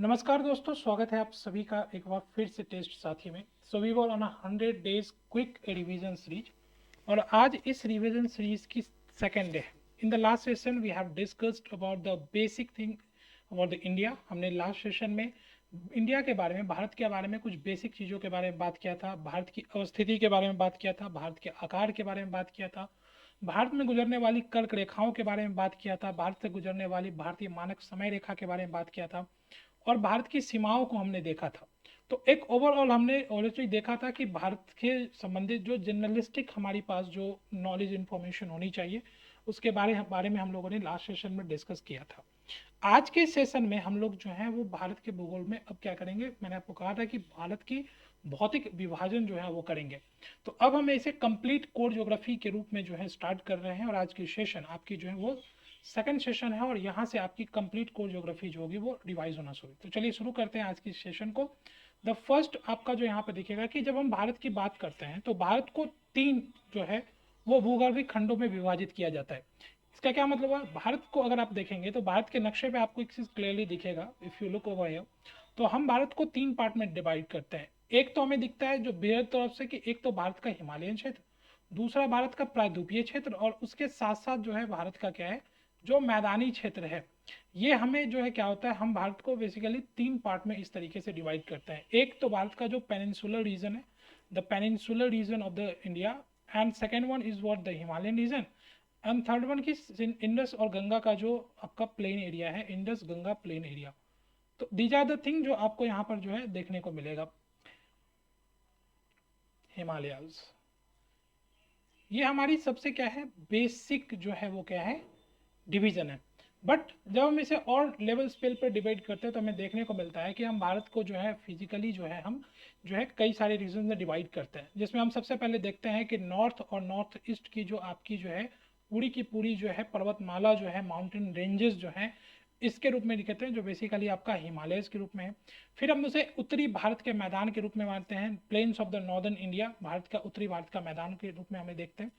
नमस्कार दोस्तों, स्वागत है आप सभी का एक बार फिर से टेस्ट साथी में। So we were on 100 days quick revision series और आज इस रिवीजन सीरीज की सेकेंड डे है। In the last session we have discussed about the basic thing about the India. हमने लास्ट सेशन में इंडिया के बारे में, भारत के बारे में कुछ बेसिक चीज़ों के बारे में बात किया था, भारत की अवस्थिति के बारे में बात किया था, भारत के आकार के बारे में बात किया था, भारत में गुजरने वाली कर्क रेखाओं के बारे में बात किया था, भारत से गुजरने वाली भारतीय मानक समय रेखा के बारे में बात किया था और भारत की सीमाओं को हमने देखा था। तो एक ओवरऑल हमने ऑलरेडी देखा था कि भारत के संबंधित जो जर्नलिस्टिक हमारे पास जो नॉलेज इन्फॉर्मेशन होनी चाहिए उसके बारे में हम लोगों ने लास्ट सेशन में डिस्कस किया था। आज के सेशन में हम लोग जो है वो भारत के भूगोल में अब क्या करेंगे, मैंने आपको कहा था कि भारत की भौतिक विभाजन जो है वो करेंगे। तो अब हम इसे कंप्लीट कोर ज्योग्राफी के रूप में जो है स्टार्ट कर रहे हैं और आज की सेशन आपकी जो है वो सेकंड सेशन है और यहाँ से आपकी कंप्लीट कोर ज्योग्राफी जो होगी वो रिवाइज होना शुरू। तो चलिए शुरू करते हैं आज की सेशन को। द फर्स्ट आपका जो यहाँ पे दिखेगा कि जब हम भारत की बात करते हैं तो भारत को तीन जो है वो भूगोलिक खंडों में विभाजित किया जाता है। इसका क्या मतलब है, भारत को अगर आप देखेंगे तो भारत के नक्शे पे आपको एक चीज़ क्लियरली दिखेगा, if you look over here. तो हम भारत को तीन पार्ट में डिवाइड करते हैं। एक तो हमें दिखता है जो बृहद तरफ से कि एक तो भारत का हिमालयन क्षेत्र, दूसरा भारत का प्रायद्वीपीय क्षेत्र और उसके साथ साथ जो है भारत का क्या है जो मैदानी क्षेत्र है। ये हमें जो है क्या होता है, हम भारत को बेसिकली तीन पार्ट में इस तरीके से डिवाइड करते हैं। एक तो भारत का जो पेनिनसुलर रीजन है, the peninsular region of the India, and second one is what the Himalayan region, and third one की इंडस और गंगा का जो आपका प्लेन एरिया है, इंडस गंगा प्लेन एरिया। तो दीज आर द थिंग जो आपको यहाँ पर जो है देखने को मिलेगा। हिमालयाज ये हमारी सबसे क्या है बेसिक जो है वो क्या है डिवीजन है। बट जब हम इसे और लेवल स्केल पर डिवाइड करते हैं तो हमें देखने को मिलता है कि हम भारत को जो है फिजिकली जो है हम जो है कई सारे रीजन में डिवाइड करते हैं, जिसमें हम सबसे पहले देखते हैं कि नॉर्थ और नॉर्थ ईस्ट की जो आपकी जो है पूरी की पूरी जो है पर्वतमाला जो है माउंटेन रेंजेस जो है इसके रूप में दिखते हैं, जो बेसिकली आपका हिमालयस के रूप में है। फिर हम उसे उत्तरी भारत के मैदान के रूप में मानते हैं, plains of the northern India, Bharat का उत्तरी भारत का मैदान के रूप में हमें देखते हैं,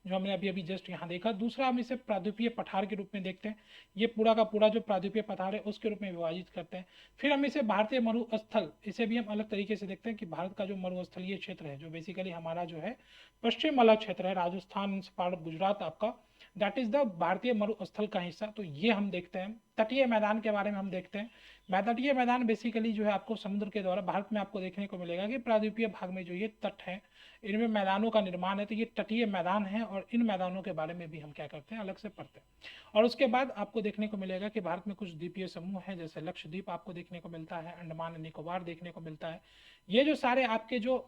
जो हमने अभी अभी जस्ट यहाँ देखा। दूसरा हम इसे प्रायद्वीपीय पठार के रूप में देखते हैं, ये पूरा का पूरा जो प्रायद्वीपीय पठार है उसके रूप में विभाजित करते हैं। फिर हम इसे भारतीय मरुस्थल, इसे भी हम अलग तरीके से देखते हैं कि भारत का जो मरुस्थलीय क्षेत्र है जो बेसिकली हमारा जो है पश्चिम वाला क्षेत्र है, राजस्थान गुजरात आपका, दैट इज द भारतीय मरुस्थल का हिस्सा। तो ये हम देखते हैं। तटीय मैदान के बारे में हम देखते हैं। तटीय मैदान बेसिकली जो है आपको समुद्र के द्वारा भारत में आपको देखने को मिलेगा कि प्रायद्वीपीय भाग में जो ये तट है इनमें मैदानों का निर्माण है, तो ये तटीय मैदान है और इन मैदानों के बारे में भी हम क्या करते हैं अलग से पढ़ते हैं। और उसके बाद आपको देखने को मिलेगा कि भारत में कुछ द्वीपीय समूह हैं, जैसे लक्षद्वीप आपको देखने को मिलता है, अंडमान निकोबार देखने को मिलता है। ये जो सारे आपके जो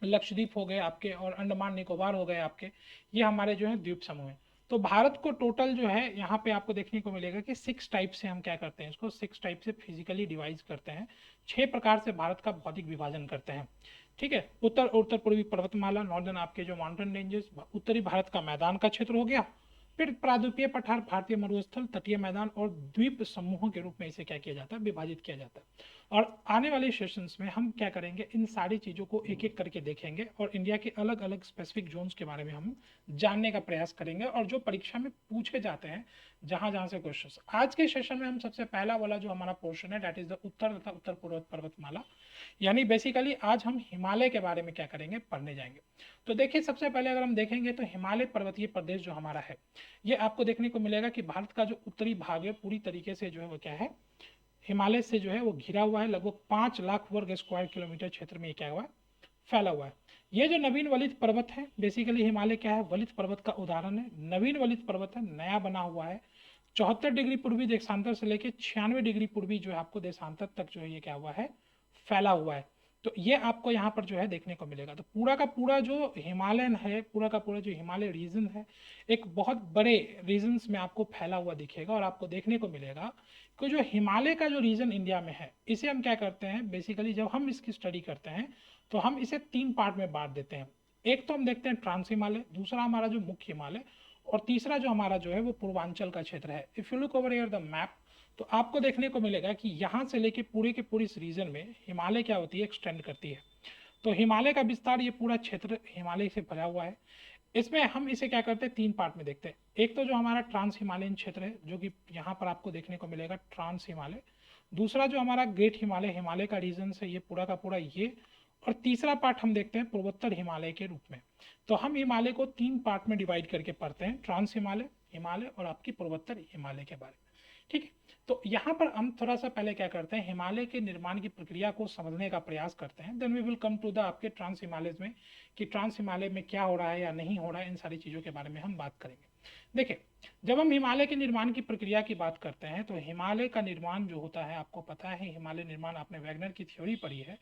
लक्षद्वीप हो गए आपके और अंडमान निकोबार हो गए आपके, ये हमारे जो है द्वीप समूह है। तो भारत को टोटल जो है यहाँ पे आपको देखने को मिलेगा कि 6 टाइप से हम क्या करते हैं, इसको 6 टाइप से फिजिकली डिवाइड करते हैं। 6 प्रकार से भारत का भौतिक विभाजन करते हैं। ठीक है, उत्तर पूर्वी पर्वतमाला, नॉर्दर्न आपके जो माउंटेन रेंजेस, उत्तरी भारत का मैदान का क्षेत्र हो गया, फिर प्रायद्वीपीय पठार, भारतीय मरुस्थल, तटीय मैदान और द्वीप समूहों के रूप में इसे क्या किया जाता है, विभाजित किया जाता है। और आने वाले सेशंस में हम क्या करेंगे, इन सारी चीज़ों को एक एक करके देखेंगे और इंडिया के अलग अलग स्पेसिफिक जोन्स के बारे में हम जानने का प्रयास करेंगे और जो परीक्षा में पूछे जाते हैं जहाँ जहाँ से क्वेश्चंस। आज के सेशन में हम सबसे पहला वाला जो हमारा पोर्शन है दैट इज द उत्तर तथा उत्तर पूर्व पर्वतमाला, यानी बेसिकली आज हम हिमालय के बारे में क्या करेंगे, पढ़ने जाएंगे। तो देखिए सबसे पहले अगर हम देखेंगे तो हिमालय पर्वतीय प्रदेश जो हमारा है ये आपको देखने को मिलेगा कि भारत का जो उत्तरी भाग है पूरी तरीके से जो है वो क्या है हिमालय से जो है वो घिरा हुआ है। लगभग 5 लाख वर्ग स्क्वायर किलोमीटर क्षेत्र में ये क्या हुआ है, फैला हुआ है। ये जो नवीन वलित पर्वत है, बेसिकली हिमालय क्या है, वलित पर्वत का उदाहरण है। नवीन वलित पर्वत है, नया बना हुआ है। 74 डिग्री पूर्वी देशांतर से लेकर 96 डिग्री पूर्वी जो है आपको देशांतर तक जो है ये क्या हुआ है, फैला हुआ है। तो ये आपको यहाँ पर जो है देखने को मिलेगा। तो पूरा का पूरा जो हिमालयन है, पूरा का पूरा जो हिमालय रीजन है एक बहुत बड़े रीजन्स में आपको फैला हुआ दिखेगा और आपको देखने को मिलेगा कि जो हिमालय का जो रीजन इंडिया में है इसे हम क्या करते हैं, बेसिकली जब हम इसकी स्टडी करते हैं तो हम इसे 3 पार्ट में बांट देते हैं। एक तो हम देखते हैं ट्रांस हिमालय, दूसरा हमारा जो मुख्य हिमालय और तीसरा जो हमारा जो है वो पूर्वांचल का क्षेत्र है। If you look over here the map तो आपको देखने को मिलेगा कि यहाँ से लेके पूरे के पूरे इस रीजन में हिमालय क्या होती है, एक्सटेंड करती है। तो हिमालय का विस्तार ये पूरा क्षेत्र हिमालय से भरा हुआ है। इसमें हम इसे क्या करते हैं, 3 पार्ट में देखते हैं। एक तो जो हमारा ट्रांस हिमालयन क्षेत्र है, जो कि यहाँ पर आपको देखने को मिलेगा ट्रांस हिमालय। दूसरा जो हमारा ग्रेट हिमालय, हिमालय का रीजन है ये पूरा का पूरा ये। और तीसरा पार्ट हम देखते हैं पूर्वोत्तर हिमालय के रूप में। तो हम हिमालय को 3 पार्ट में डिवाइड करके पढ़ते हैं, ट्रांस हिमालय, हिमालय और आपकी पूर्वोत्तर हिमालय के बारे में। ठीक है, तो यहाँ पर हम थोड़ा सा पहले क्या करते हैं, हिमालय के निर्माण की प्रक्रिया को समझने का प्रयास करते हैं। Then we will come to the आपके ट्रांस हिमालय में, कि ट्रांस हिमालय में क्या हो रहा है या नहीं हो रहा है, इन सारी चीज़ों के बारे में हम बात करेंगे। देखिए, जब हम हिमालय के निर्माण की प्रक्रिया की बात करते हैं तो हिमालय का निर्माण जो होता है, आपको पता है हिमालय निर्माण, आपने वैगनर की थ्योरी पढ़ी है,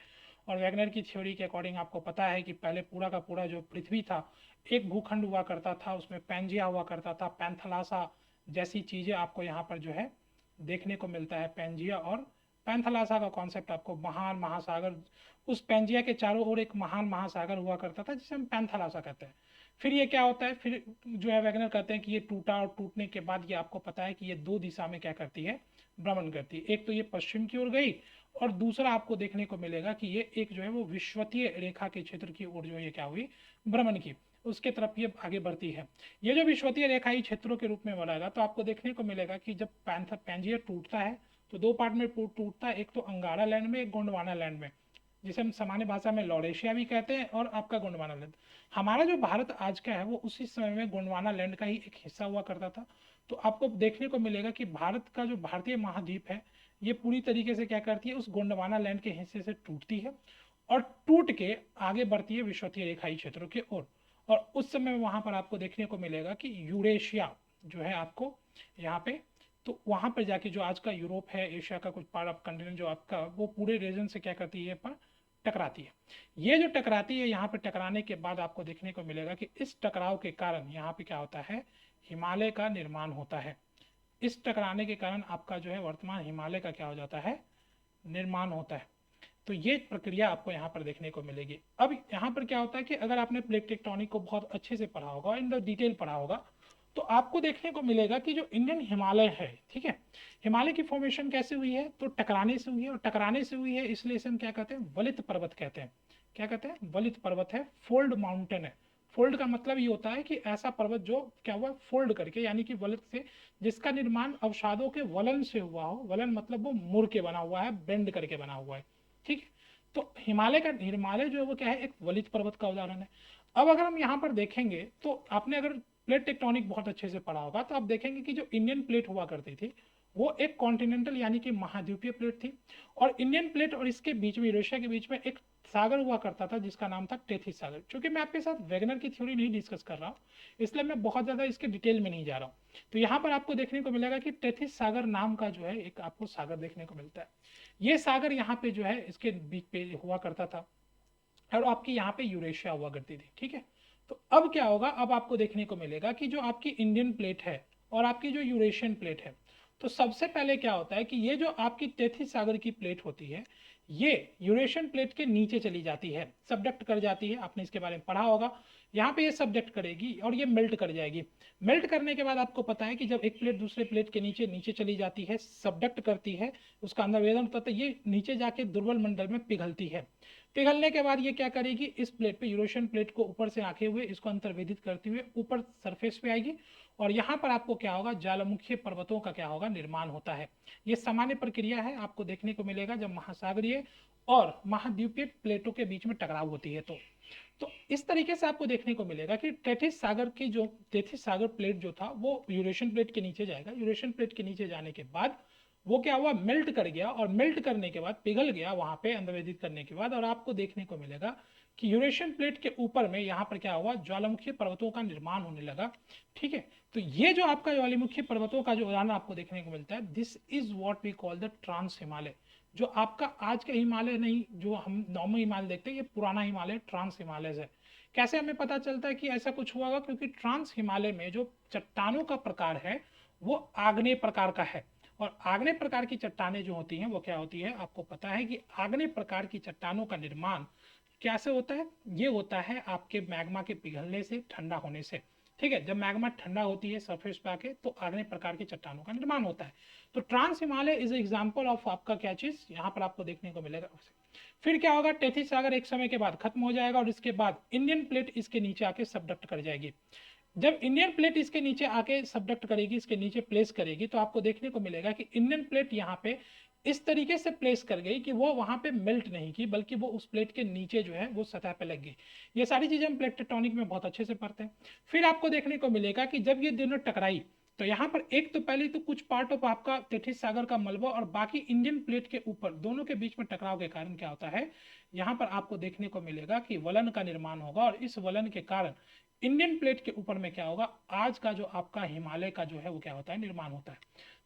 और वैगनर की थ्योरी के अकॉर्डिंग आपको पता है कि पहले पूरा का पूरा जो पृथ्वी था एक भूखंड हुआ करता था, उसमें पैंजिया हुआ करता था, पैंथलासा जैसी चीज़ें आपको यहाँ पर जो है देखने को मिलता है। पैंजिया और पैंथलासा का कॉन्सेप्ट आपको महान महासागर, उस पैंजिया के चारों ओर एक महान महासागर हुआ करता था जिसे हम पैंथलासा कहते हैं। फिर ये क्या होता है, फिर जो है वैगनर कहते हैं कि ये टूटा, और टूटने के बाद ये आपको पता है कि ये 2 दिशा में क्या करती है, भ्रमण करती है। एक तो ये पश्चिम की ओर गई, और दूसरा आपको देखने को मिलेगा कि ये एक जो है वो विषुवतीय रेखा के क्षेत्र की ओर जो ये क्या हुई, भ्रमण की, उसके तरफ ये आगे बढ़ती है। ये जो विषुवतीय रेखाई क्षेत्रों के रूप में बढ़ेगा, तो आपको देखने को मिलेगा कि जब पैंजिया टूटता है तो 2 पार्ट में टूटता है, एक तो अंगारा लैंड में, एक गोंडवाना लैंड में, जिसे हम सामान्य भाषा में लॉरेशिया भी कहते हैं, और आपका गोंडवाना लैंड। हमारा जो भारत आज का है वो उसी समय में गोंडवाना लैंड का ही एक हिस्सा हुआ करता था। तो आपको देखने को मिलेगा कि भारत का जो भारतीय महाद्वीप है ये पूरी तरीके से क्या करती है, उस गोंडवाना लैंड के हिस्से से टूटती है, और टूट के आगे बढ़ती है विषुवतीय रेखाई क्षेत्रों की ओर। और उस समय वहां पर आपको देखने को मिलेगा कि यूरेशिया जो है आपको यहाँ पे, तो वहां पर जाके जो आज का यूरोप है, एशिया का कुछ पार्ट ऑफ कंटिनेंट जो आपका, वो पूरे रीजन से क्या करती है, पर टकराती है। ये जो टकराती है, यहाँ पे टकराने के बाद आपको देखने को मिलेगा कि इस टकराव के कारण यहाँ पे क्या होता है, हिमालय का निर्माण होता है। इस टकराने के कारण आपका जो है वर्तमान हिमालय का क्या हो जाता है, निर्माण होता है। तो ये प्रक्रिया आपको यहाँ पर देखने को मिलेगी। अब यहाँ पर क्या होता है कि अगर आपने प्लेट टेक्टोनिक को बहुत अच्छे से पढ़ा होगा, इन द डिटेल पढ़ा होगा, तो आपको देखने को मिलेगा कि जो इंडियन हिमालय है, ठीक है, हिमालय की फॉर्मेशन कैसे हुई है, तो टकराने से हुई है, और टकराने से हुई है इसलिए इसे हम क्या कहते हैं, वलित पर्वत कहते हैं। क्या कहते हैं, वलित पर्वत है, फोल्ड माउंटेन है। फोल्ड का मतलब ये होता है कि ऐसा पर्वत जो क्या हुआ, फोल्ड करके, यानी कि वलित से, जिसका निर्माण अवसादों के वलन से हुआ हो। वलन मतलब वो मुड़ के बना हुआ है, बेंड करके बना हुआ है। ठीक है, तो हिमालय जो है वो क्या है, एक वलित पर्वत का उदाहरण है। अब अगर हम यहाँ पर देखेंगे तो आपने अगर प्लेट टेक्टोनिक बहुत अच्छे से पढ़ा होगा तो आप देखेंगे कि जो इंडियन प्लेट हुआ करती थी वो एक कॉन्टिनेंटल यानी कि महाद्वीपीय प्लेट थी, और इंडियन प्लेट और इसके बीच में, यूरेशिया के बीच में एक सागर हुआ करता था जिसका नाम था टेथिस सागर। क्योंकि मैं आपके साथ वैगनर की थ्योरी नहीं डिस्कस कर रहा हूँ, इसलिए मैं बहुत ज़्यादा इसके डिटेल में नहीं जा रहा हूँ। तो यहाँ पर आपको देखने को मिलेगा कि टेथिस सागर नाम का जो है एक आपको सागर देखने को मिलता है। ये सागर यहाँ पे जो है इसके बीच पे हुआ करता था, और आपकी यहाँ पे यूरेशिया हुआ करती थी। ठीक है, तो अब क्या होगा, अब आपको देखने को मिलेगा कि जो आपकी इंडियन प्लेट है और आपकी जो यूरेशियन प्लेट है, तो सबसे पहले क्या होता है कि ये जो आपकी टेथिस सागर की प्लेट होती है ये यूरेशियन प्लेट के नीचे चली जाती है, सबडक्ट कर जाती है। आपने इसके बारे में पढ़ा होगा। यहाँ पे ये सबडक्ट करेगी और ये मेल्ट कर जाएगी। मेल्ट करने के बाद आपको पता है कि जब एक प्लेट दूसरे प्लेट के नीचे नीचे चली जाती है, सबडक्ट करती है, उसका अंदर वेदन होता है, ये नीचे जाके दुर्बल मंडल में पिघलती है। पिघलने के बाद ये क्या करेगी, इस प्लेट पे, यूरेशियन प्लेट को ऊपर से आंके हुए इसको अंतर्वेदित करते हुए ऊपर सरफेस पे आएगी, और यहाँ पर आपको क्या होगा, ज्वालामुखीय पर्वतों का क्या होगा, निर्माण होता है। ये सामान्य प्रक्रिया है, आपको देखने को मिलेगा जब महासागरीय और महाद्वीपीय प्लेटों के बीच में टकराव होती है। तो इस तरीके से आपको देखने को मिलेगा कि टेथिस सागर प्लेट जो था वो यूरेशियन प्लेट के नीचे जाएगा। यूरेशियन प्लेट के नीचे जाने के बाद वो क्या हुआ, मेल्ट कर गया, और मेल्ट करने के बाद पिघल गया वहां पे अंतर्वेदित करने के बाद, और आपको देखने को मिलेगा कि यूरेशियन प्लेट के ऊपर में यहाँ पर क्या हुआ, ज्वालामुखी पर्वतों का निर्माण होने लगा। ठीक है, तो ये जो आपका ज्वालामुखी पर्वतों का जो उदाहरण आपको देखने को मिलता है, this is what we call the trans Himalaya. जो आपका आज का हिमालय नहीं, जो हम नॉर्मल हिमालय देखते हैं, ये पुराना हिमालय ट्रांस हिमालय है। कैसे हमें पता चलता है कि ऐसा कुछ हुआ होगा, क्योंकि ट्रांस हिमालय में जो चट्टानों का प्रकार है वो आग्नेय प्रकार का है, और आग्नेय प्रकार की चट्टानें जो होती हैं वो क्या होती है, आपको पता है कि आग्नेय प्रकार की चट्टानों का निर्माण कैसे होता है, ये होता है आपके मैग्मा के पिघलने से, ठंडा होने से। ठीक है, जब मैग्मा ठंडा होती है सरफेस पे आके तो अनेक प्रकार की चट्टानों का निर्माण होता है। तो trans Himalaya is example of आपका क्या चीज यहाँ पर आपको देखने को मिलेगा। फिर क्या होगा, टेथिस सागर एक समय के बाद खत्म हो जाएगा और इसके बाद इंडियन प्लेट इसके नीचे आके सबडक्ट कर जाएगी। जब इंडियन प्लेट इसके नीचे आके सबडक्ट करेगी, इसके नीचे प्लेस करेगी, तो आपको देखने को मिलेगा कि इंडियन प्लेट यहाँ पे इस तरीके से प्लेस कर गई कि वो वहां पे मेल्ट नहीं की, बल्कि वो उस प्लेट के नीचे जो है वो सतह पे लग गई। ये सारी चीजें हम प्लेट टेक्टोनिक में बहुत अच्छे से पढ़ते हैं। फिर आपको देखने को मिलेगा कि जब ये दोनों टकराई तो यहाँ पर एक तो पहले तो कुछ पार्ट ऑफ आपका तेथिस सागर का मलबा और बाकी इंडियन प्लेट के ऊपर दोनों के बीच में टकराव के कारण क्या होता है, यहाँ पर आपको देखने को मिलेगा कि वलन का निर्माण होगा और इस वलन के कारण इंडियन प्लेट के ऊपर में क्या होगा, आज का जो आपका हिमालय का जो है वो क्या होता है, निर्माण होता है।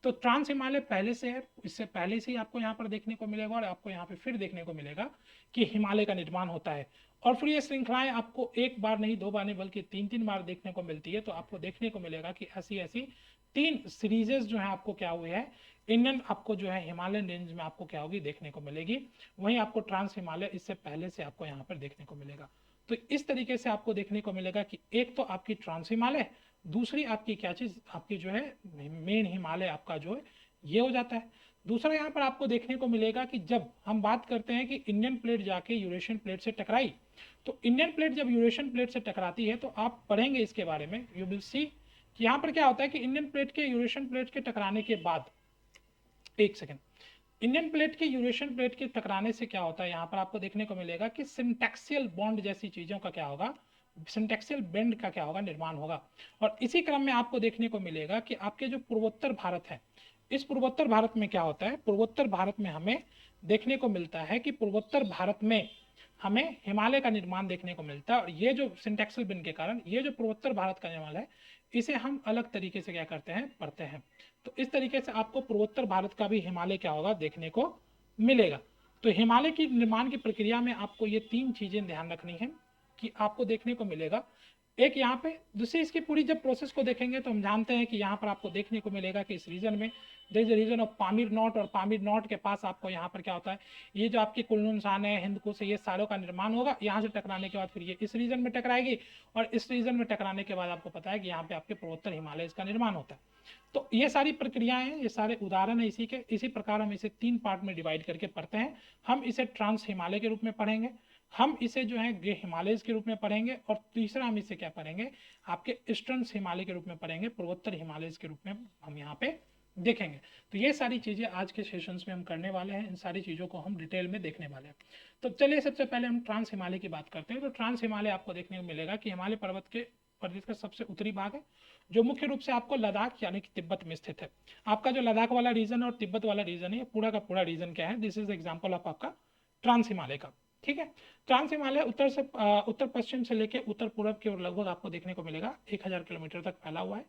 तो ट्रांस हिमालय पहले से है, इससे पहले से ही आपको यहाँ पर देखने को मिलेगा और आपको यहाँ पे फिर देखने को मिलेगा कि हिमालय का निर्माण होता है। और फिर ये श्रृंखलाएं आपको एक बार नहीं, दो बार नहीं, बल्कि तीन तीन बार देखने को मिलती है। तो आपको देखने को मिलेगा कि ऐसी ऐसी 3 सीरीजेस जो है आपको क्या हुई है, इंडियन आपको जो है हिमालयन रेंज में आपको क्या होगी, देखने को मिलेगी। वहीं आपको ट्रांस हिमालय इससे पहले से आपको यहाँ पर देखने को मिलेगा। तो इस तरीके से आपको देखने को मिलेगा कि एक तो आपकी ट्रांस हिमालय, दूसरी आपकी क्या चीज, आपकी जो है मेन हिमालय आपका जो है ये हो जाता है। दूसरा यहाँ पर आपको देखने को मिलेगा कि जब हम बात करते हैं कि इंडियन प्लेट जाके यूरेशियन प्लेट से टकराई, तो इंडियन प्लेट जब यूरेशियन प्लेट से टकराती है तो आप पढ़ेंगे इसके बारे में, यू विल सी कि यहाँ पर क्या होता है कि इंडियन प्लेट के यूरेशियन प्लेट के टकराने के बाद, एक सेकेंड, इंडियन प्लेट के यूरेशियन प्लेट के टकराने से क्या होता है, यहाँ पर आपको देखने को मिलेगा कि सिंटैक्सियल बॉन्ड जैसी चीजों का क्या होगा, सिंटैक्सियल बेंड का क्या होगा, निर्माण होगा। और इसी क्रम में आपको देखने को मिलेगा कि आपके जो पूर्वोत्तर भारत है, इस पूर्वोत्तर भारत में क्या होता है, पूर्वोत्तर भारत में हमें देखने को मिलता है कि पूर्वोत्तर भारत में हमें हिमालय का निर्माण देखने को मिलता है। और ये जो सिंटैक्सियल बेंड के कारण ये जो पूर्वोत्तर भारत का निर्माण है, इसे हम अलग तरीके से क्या करते हैं, पढ़ते हैं। तो इस तरीके से आपको पूर्वोत्तर भारत का भी हिमालय क्या होगा, देखने को मिलेगा। तो हिमालय की निर्माण की प्रक्रिया में आपको ये 3 चीजें ध्यान रखनी है कि आपको देखने को मिलेगा। एक यहाँ पे दूसरी, इसकी पूरी जब प्रोसेस को देखेंगे तो हम जानते हैं कि यहाँ पर आपको देखने को मिलेगा कि इस रीजन में there is a region of Pamir knot, और पामीर नॉट के पास आपको यहाँ पर क्या होता है, ये जो आपकी कुल्लुनसान है, हिंदकुश है, ये सारों का निर्माण होगा। यहाँ से टकराने के बाद फिर ये इस रीजन में टकराएगी और इस रीजन में टकराने के बाद आपको पता है कि यहाँ पे आपके पूर्वोत्तर हिमालय इसका निर्माण होता है। तो ये सारी प्रक्रियाएं हैं, ये सारे उदाहरण है इसी के। इसी प्रकार हम इसे 3 पार्ट में डिवाइड करके पढ़ते हैं। हम इसे ट्रांस हिमालय के रूप में पढ़ेंगे, हम इसे जो है ग्रे हिमालय के रूप में पढ़ेंगे, और तीसरा हम इसे क्या पढ़ेंगे, आपके ईस्टर्न हिमालय के रूप में पढ़ेंगे, पूर्वोत्तर हिमालय के रूप में हम यहाँ पे देखेंगे। तो ये सारी चीजें आज के सेशंस में हम करने वाले हैं, इन सारी चीजों को हम डिटेल में देखने वाले हैं। तो चलिए सबसे पहले हम ट्रांस हिमालय की बात करते हैं। तो ट्रांस हिमालय आपको देखने को मिलेगा कि हिमालय पर्वत के प्रदेश का सबसे उत्तरी भाग है, जो मुख्य रूप से आपको लद्दाख यानी कि तिब्बत में स्थित है। आपका जो लद्दाख वाला रीजन और तिब्बत वाला रीजन है, पूरा का पूरा रीजन क्या है, दिस इज एग्जाम्पल ऑफ आपका ट्रांस हिमालय का। ठीक है, ट्रांस हिमालय उत्तर पश्चिम से लेकर उत्तर पूर्व की ओर लगभग आपको देखने को मिलेगा 1000 किलोमीटर तक फैला हुआ है।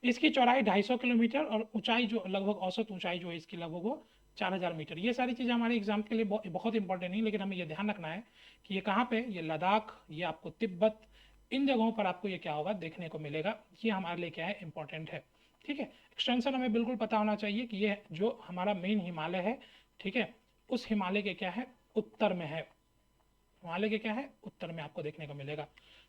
इसकी चौड़ाई 250 किलोमीटर और ऊंचाई जो लगभग औसत ऊंचाई जो है इसकी लगभग वो 4000 मीटर। ये सारी चीज़ें हमारे एग्जाम के लिए बहुत इंपॉर्टेंट नहीं, लेकिन हमें ये ध्यान रखना है कि ये कहाँ पे, ये लद्दाख, ये आपको तिब्बत, इन जगहों पर आपको ये क्या होगा, देखने को मिलेगा। ये हमारे लिए क्या है, इंपॉर्टेंट है। ठीक है, एक्सटेंशन हमें बिल्कुल पता होना चाहिए कि ये जो हमारा मेन हिमालय है, ठीक है, उस हिमालय के क्या है, उत्तर में है। हिमालय के क्या है, उत्तर में आपको देखने को मिलेगा।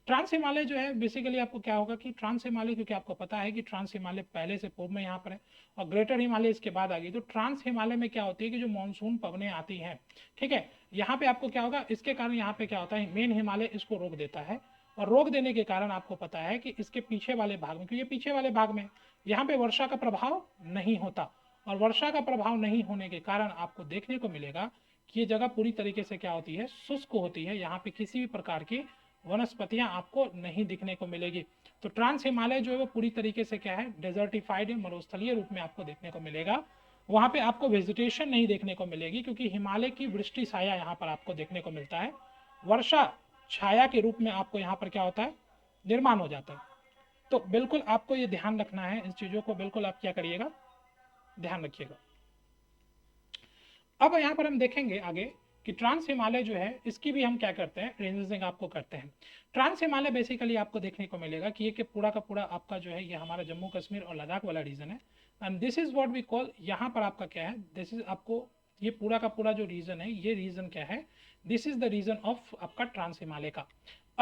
ट्रांस हिमालय जो है बेसिकली आपको क्या होगा कि ट्रांस हिमालय, क्योंकि आपको पता है कि ट्रांस हिमालय पहले से पूर्व में यहाँ पर है और ग्रेटर हिमालय इसके बाद आ गई। तो ट्रांस हिमालय में क्या होती है कि जो मानसून पवनें आती हैं, ठीक है, यहाँ पे आपको क्या होगा, इसके कारण यहाँ पे क्या होता है, मेन हिमालय इसको रोक देता है। और रोक देने के कारण आपको पता है कि इसके पीछे वाले भाग में, क्योंकि ये पीछे वाले भाग में यहाँ पे वर्षा का प्रभाव नहीं होता, और वर्षा का प्रभाव नहीं होने के कारण आपको देखने को मिलेगा कि ये जगह पूरी तरीके से क्या होती है, शुष्क होती है। यहाँ पे किसी भी प्रकार की वनस्पतियां आपको नहीं दिखने को मिलेगी। तो ट्रांस हिमालय जो है वो पूरी तरीके से क्या है, डेजर्टिफाइड मरुस्थलीय रूप में आपको देखने को मिलेगा। वहाँ पे आपको वेजिटेशन नहीं देखने को मिलेगी, क्योंकि हिमालय की वृष्टि छाया यहाँ पर आपको देखने को मिलता है। वर्षा छाया के रूप में आपको यहाँ पर क्या होता है, निर्माण हो जाता है। तो बिल्कुल आपको ये ध्यान रखना है, इन चीज़ों को बिल्कुल आप क्या करिएगा, ध्यान रखिएगा। अब यहाँ पर हम देखेंगे आगे कि ट्रांस हिमालय जो है इसकी भी हम क्या करते हैं, रेंजिंग आपको करते हैं। ट्रांस हिमालय बेसिकली आपको देखने को मिलेगा कि ये कि पूरा का पूरा आपका जो है ये हमारा जम्मू कश्मीर और लद्दाख वाला रीजन है। And this is what we call, यहाँ पर आपका क्या है, दिस इज आपको ये पूरा का पूरा जो रीजन है, ये रीजन क्या है, this is the region of आपका ट्रांस हिमालय का।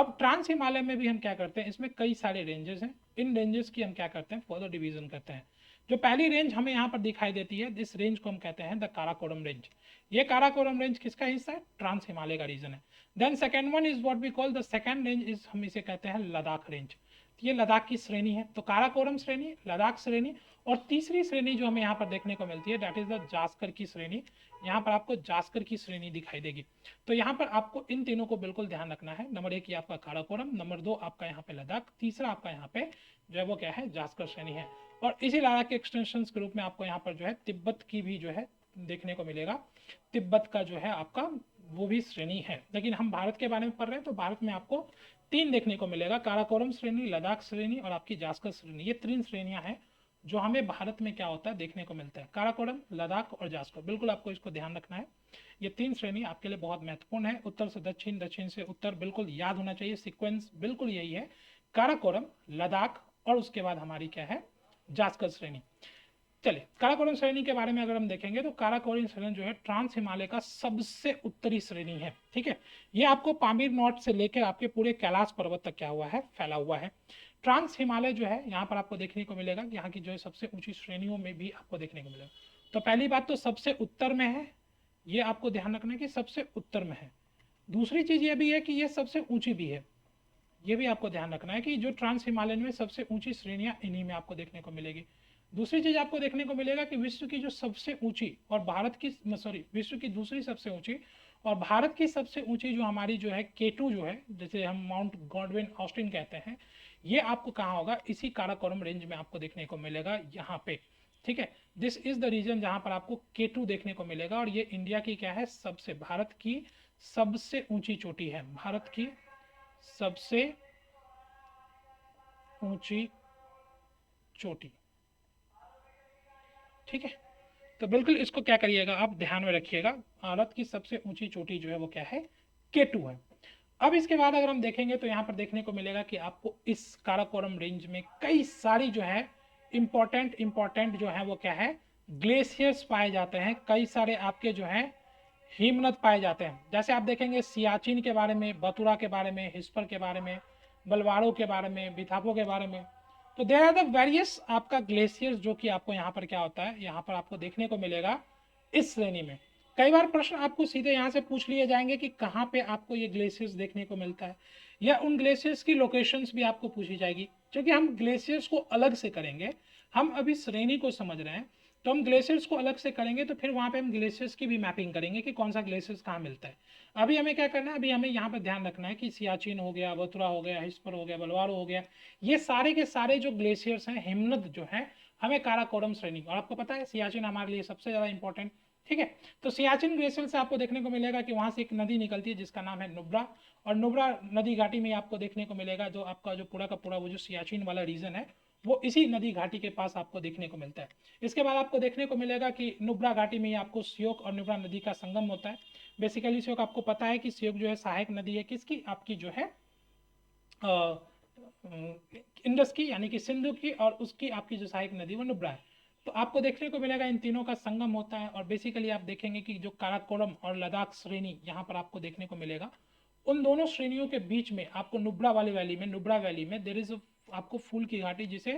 अब ट्रांस हिमालय में भी हम क्या करते हैं, इसमें कई सारे रेंजेस हैं, इन रेंजेस की हम क्या करते हैं, फर्दर डिवीजन करते हैं। जो पहली रेंज हमें यहाँ पर दिखाई देती है, इस रेंज को हम कहते हैं द काराकोरम रेंज। ये काराकोरम रेंज किसका हिस्सा है, ट्रांस हिमालय का रीजन है। Then second one is what we call the second range is, हम इसे कहते हैं लद्दाख रेंज। ये लद्दाख की श्रेणी है, तो काराकोरम श्रेणी, लद्दाख श्रेणी, और तीसरी श्रेणी जो हमें यहाँ पर देखने को मिलती है दैट इज द जास्कर की श्रेणी। यहाँ पर आपको जास्कर की श्रेणी दिखाई देगी। तो यहाँ पर आपको इन तीनों को बिल्कुल ध्यान रखना है। नंबर 1 ये आपका काराकोरम, नंबर 2 आपका यहाँ पे लद्दाख, तीसरा आपका यहाँ पे जो है वो क्या है, जास्कर श्रेणी है। और इसी लद्दाख के एक्सटेंशन के रूप में आपको यहाँ पर जो है तिब्बत की भी जो है देखने को मिलेगा। तिब्बत का जो है आपका वो भी श्रेणी है। लेकिन हम भारत के बारे में पढ़ रहे हैं तो भारत में आपको 3 देखने को मिलेगा, काराकोरम श्रेणी, लद्दाख श्रेणी और आपकी जास्कर श्रेणी। ये 3 श्रेणियां हैं जो हमें भारत में क्या होता है देखने को मिलता है, काराकोरम, लद्दाख और जास्कर। बिल्कुल आपको इसको ध्यान रखना है, ये 3 श्रेणी आपके लिए बहुत महत्वपूर्ण है। उत्तर से दक्षिण, दक्षिण से उत्तर, बिल्कुल याद होना चाहिए, सीक्वेंस बिल्कुल यही है, काराकोरम, लद्दाख और उसके बाद हमारी क्या है, जास्कर श्रेणी। चलिए काराकोरम श्रेणी के बारे में अगर हम देखेंगे तो काराकोरम श्रेणी जो है ट्रांस हिमालय का सबसे उत्तरी श्रेणी है। ठीक है, ये आपको पामीर नॉर्थ से लेकर आपके पूरे कैलाश पर्वत तक क्या हुआ है, फैला हुआ है। ट्रांस हिमालय जो है यहाँ पर आपको देखने को मिलेगा, यहाँ की जो है सबसे ऊंची श्रेणियों में भी आपको देखने को मिलेगा। तो पहली बात तो सबसे उत्तर में है, ये आपको ध्यान रखना है कि सबसे उत्तर में है। दूसरी चीज ये भी है कि ये सबसे ऊंची भी है, ये भी आपको ध्यान रखना है कि जो ट्रांस हिमालयन में सबसे ऊंची श्रेणियां इन्हीं में आपको देखने को मिलेगी। दूसरी चीज आपको देखने को मिलेगा कि विश्व की जो सबसे ऊंची और भारत की विश्व की दूसरी सबसे ऊंची और भारत की सबसे ऊंची जो हमारी जो है K2 जो है, जैसे हम माउंट गॉडविन ऑस्टिन कहते हैं, ये आपको कहाँ होगा, इसी काराकोरम रेंज में आपको देखने को मिलेगा यहाँ पे। ठीक है, दिस इज द रीजन जहां पर आपको K2 देखने को मिलेगा। और ये इंडिया की क्या है, सबसे, भारत की सबसे ऊंची चोटी है, भारत की सबसे ऊंची चोटी। ठीक है, तो बिल्कुल इसको क्या करिएगा, आप ध्यान में रखिएगा, भारत की सबसे ऊंची चोटी जो है वो क्या है, K2 है। अब इसके बाद अगर हम देखेंगे तो यहाँ पर देखने को मिलेगा कि आपको इस काराकोरम रेंज में कई सारी जो है इंपॉर्टेंट जो है वो क्या है, ग्लेशियर्स पाए जाते हैं। कई सारे आपके जो है हिमनद पाए जाते हैं। जैसे आप देखेंगे सियाचिन के बारे में, बतुरा के बारे में, हिस्पर के बारे में, बलवाड़ो के बारे में, बिथापो के बारे में। तो देर आर द वेरियस आपका ग्लेशियर्स जो कि आपको यहाँ पर क्या होता है, यहाँ पर आपको देखने को मिलेगा इस श्रेणी में। कई बार प्रश्न आपको सीधे यहाँ से पूछ लिए जाएंगे कि कहाँ पे आपको ये ग्लेशियर्स देखने को मिलता है, या उन ग्लेशियर्स की लोकेशंस भी आपको पूछी जाएगी। क्योंकि हम ग्लेशियर्स को अलग से करेंगे, हम अभी श्रेणी को समझ रहे हैं, तो हम ग्लेशियर्स को अलग से करेंगे तो फिर वहाँ पे हम ग्लेशियर्स की भी मैपिंग करेंगे कि कौन सा ग्लेशियर्स कहाँ मिलता है। अभी हमें क्या करना है, अभी हमें यहाँ पर ध्यान रखना है कि सियाचिन हो गया, बतुरा हो गया, हिस्पर हो गया, बलवारो हो गया, ये सारे के सारे जो ग्लेशियर्स हैं, हिमनद जो है, हमें काराकोरम श्रेणी, और आपको पता है सियाचिन हमारे लिए सबसे ज़्यादा इंपॉर्टेंट। ठीक है, तो सियाचिन ग्लेशियर से आपको देखने को मिलेगा कि वहाँ से एक नदी निकलती है जिसका नाम है नुब्रा, और नुब्रा नदी घाटी में आपको देखने को मिलेगा जो आपका जो पूरा का पूरा वो जो सियाचिन वाला रीजन है वो इसी नदी घाटी के पास आपको देखने को मिलता है। इसके बाद आपको देखने को मिलेगा कि नुब्रा घाटी में आपको श्योक और नुब्रा नदी का संगम होता है। बेसिकली श्योक आपको पता है कि श्योक जो है सहायक नदी है किसकी, आपकी जो है इंडस की, यानी कि सिंधु की, और उसकी आपकी जो सहायक नदी वो नुब्रा है। तो आपको देखने को मिलेगा इन तीनों का संगम होता है। और बेसिकली आप देखेंगे कि जो काराकोरम और लद्दाख श्रेणी यहाँ पर आपको देखने को मिलेगा, उन दोनों श्रेणियों के बीच में आपको नुब्रा वाली वैली में, नुब्रा वैली में देर इज आपको फूल की घाटी, जिसे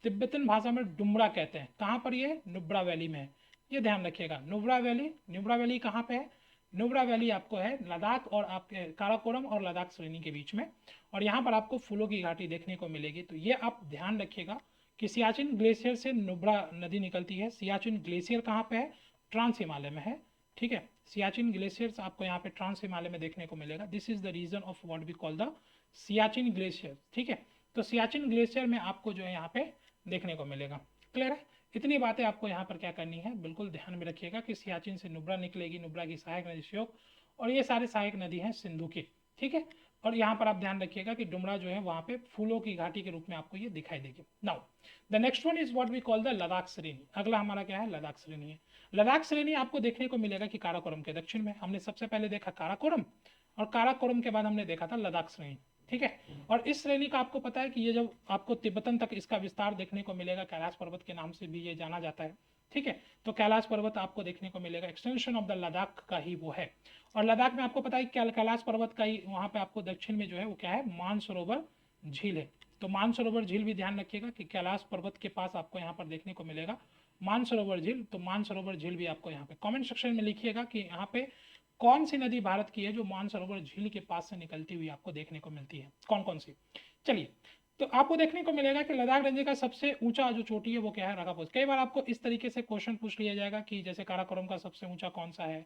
तिब्बतन भाषा में डुमरा कहते हैं। कहाँ पर ये, नुब्रा वैली में है, ये ध्यान रखिएगा। नुब्रा वैली, नुब्रा वैली कहाँ पे है, नुब्रा वैली आपको है लद्दाख और आपके काराकोरम और लद्दाख श्रेणी के बीच में, और यहाँ पर आपको फूलों की घाटी देखने को मिलेगी। तो ये आप ध्यान रखिएगा कि सियाचिन ग्लेशियर से नुब्रा नदी निकलती है। सियाचिन ग्लेशियर कहाँ पे है, ट्रांस हिमालय में है। ठीक है, सियाचिन ग्लेशियर्स आपको यहाँ पे ट्रांस हिमालय में देखने को मिलेगा। This is the region of what we call the Siachen glacier. ठीक है, तो सियाचिन ग्लेशियर में आपको जो है यहाँ पे देखने को मिलेगा। क्लियर है, इतनी बातें आपको यहाँ पर क्या करनी है, बिल्कुल ध्यान में रखिएगा कि सियाचिन से नुब्रा निकलेगी, नुब्रा की सहायक नदी श्योक, और ये सारे सहायक नदी हैं सिंधु की। ठीक है, और यहाँ पर आप ध्यान रखिएगा कि डुमरा जो है वहाँ पे फूलों की घाटी के रूप में आपको ये दिखाई देगी। Now the next one is what we call the Ladakh श्रेणी। अगला हमारा क्या है, लद्दाख श्रेणी है। लद्दाख श्रेणी आपको देखने को मिलेगा कि काराकोरम के दक्षिण में। हमने सबसे पहले देखा काराकोरम, और काराकोरम के बाद हमने देखा था लद्दाख श्रेणी। ठीक है, और इस श्रेणी का आपको पता है कि ये जब आपको तिब्बतन तक इसका विस्तार देखने को मिलेगा, कैलाश पर्वत के नाम से भी ये जाना जाता है। ठीक है। तो कैलाश पर्वत आपको देखने को मिलेगा, एक्सटेंशन ऑफ द लद्दाख का ही वो है। और लद्दाख में आपको पता है कैलाश पर्वत का ही वहाँ पे आपको दक्षिण में जो है वो क्या है, मानसरोवर झील है। तो मानसरोवर झील भी ध्यान रखिएगा कि कैलाश पर्वत के पास आपको यहाँ पर देखने को मिलेगा मानसरोवर झील। तो मानसरोवर झील भी आपको यहाँ पे कमेंट सेक्शन में लिखिएगा कि यहाँ पे कौन सी नदी भारत की है जो मानसरोवर झील के पास से निकलती हुई आपको देखने को मिलती है, कौन कौन सी। चलिए, तो आपको देखने को मिलेगा कि लद्दाख रेंज का सबसे ऊंचा जो चोटी है वो क्या है, रकापोज। कई बार आपको इस तरीके से क्वेश्चन पूछ लिया जाएगा कि जैसे काराकोरम का सबसे ऊंचा कौन सा है,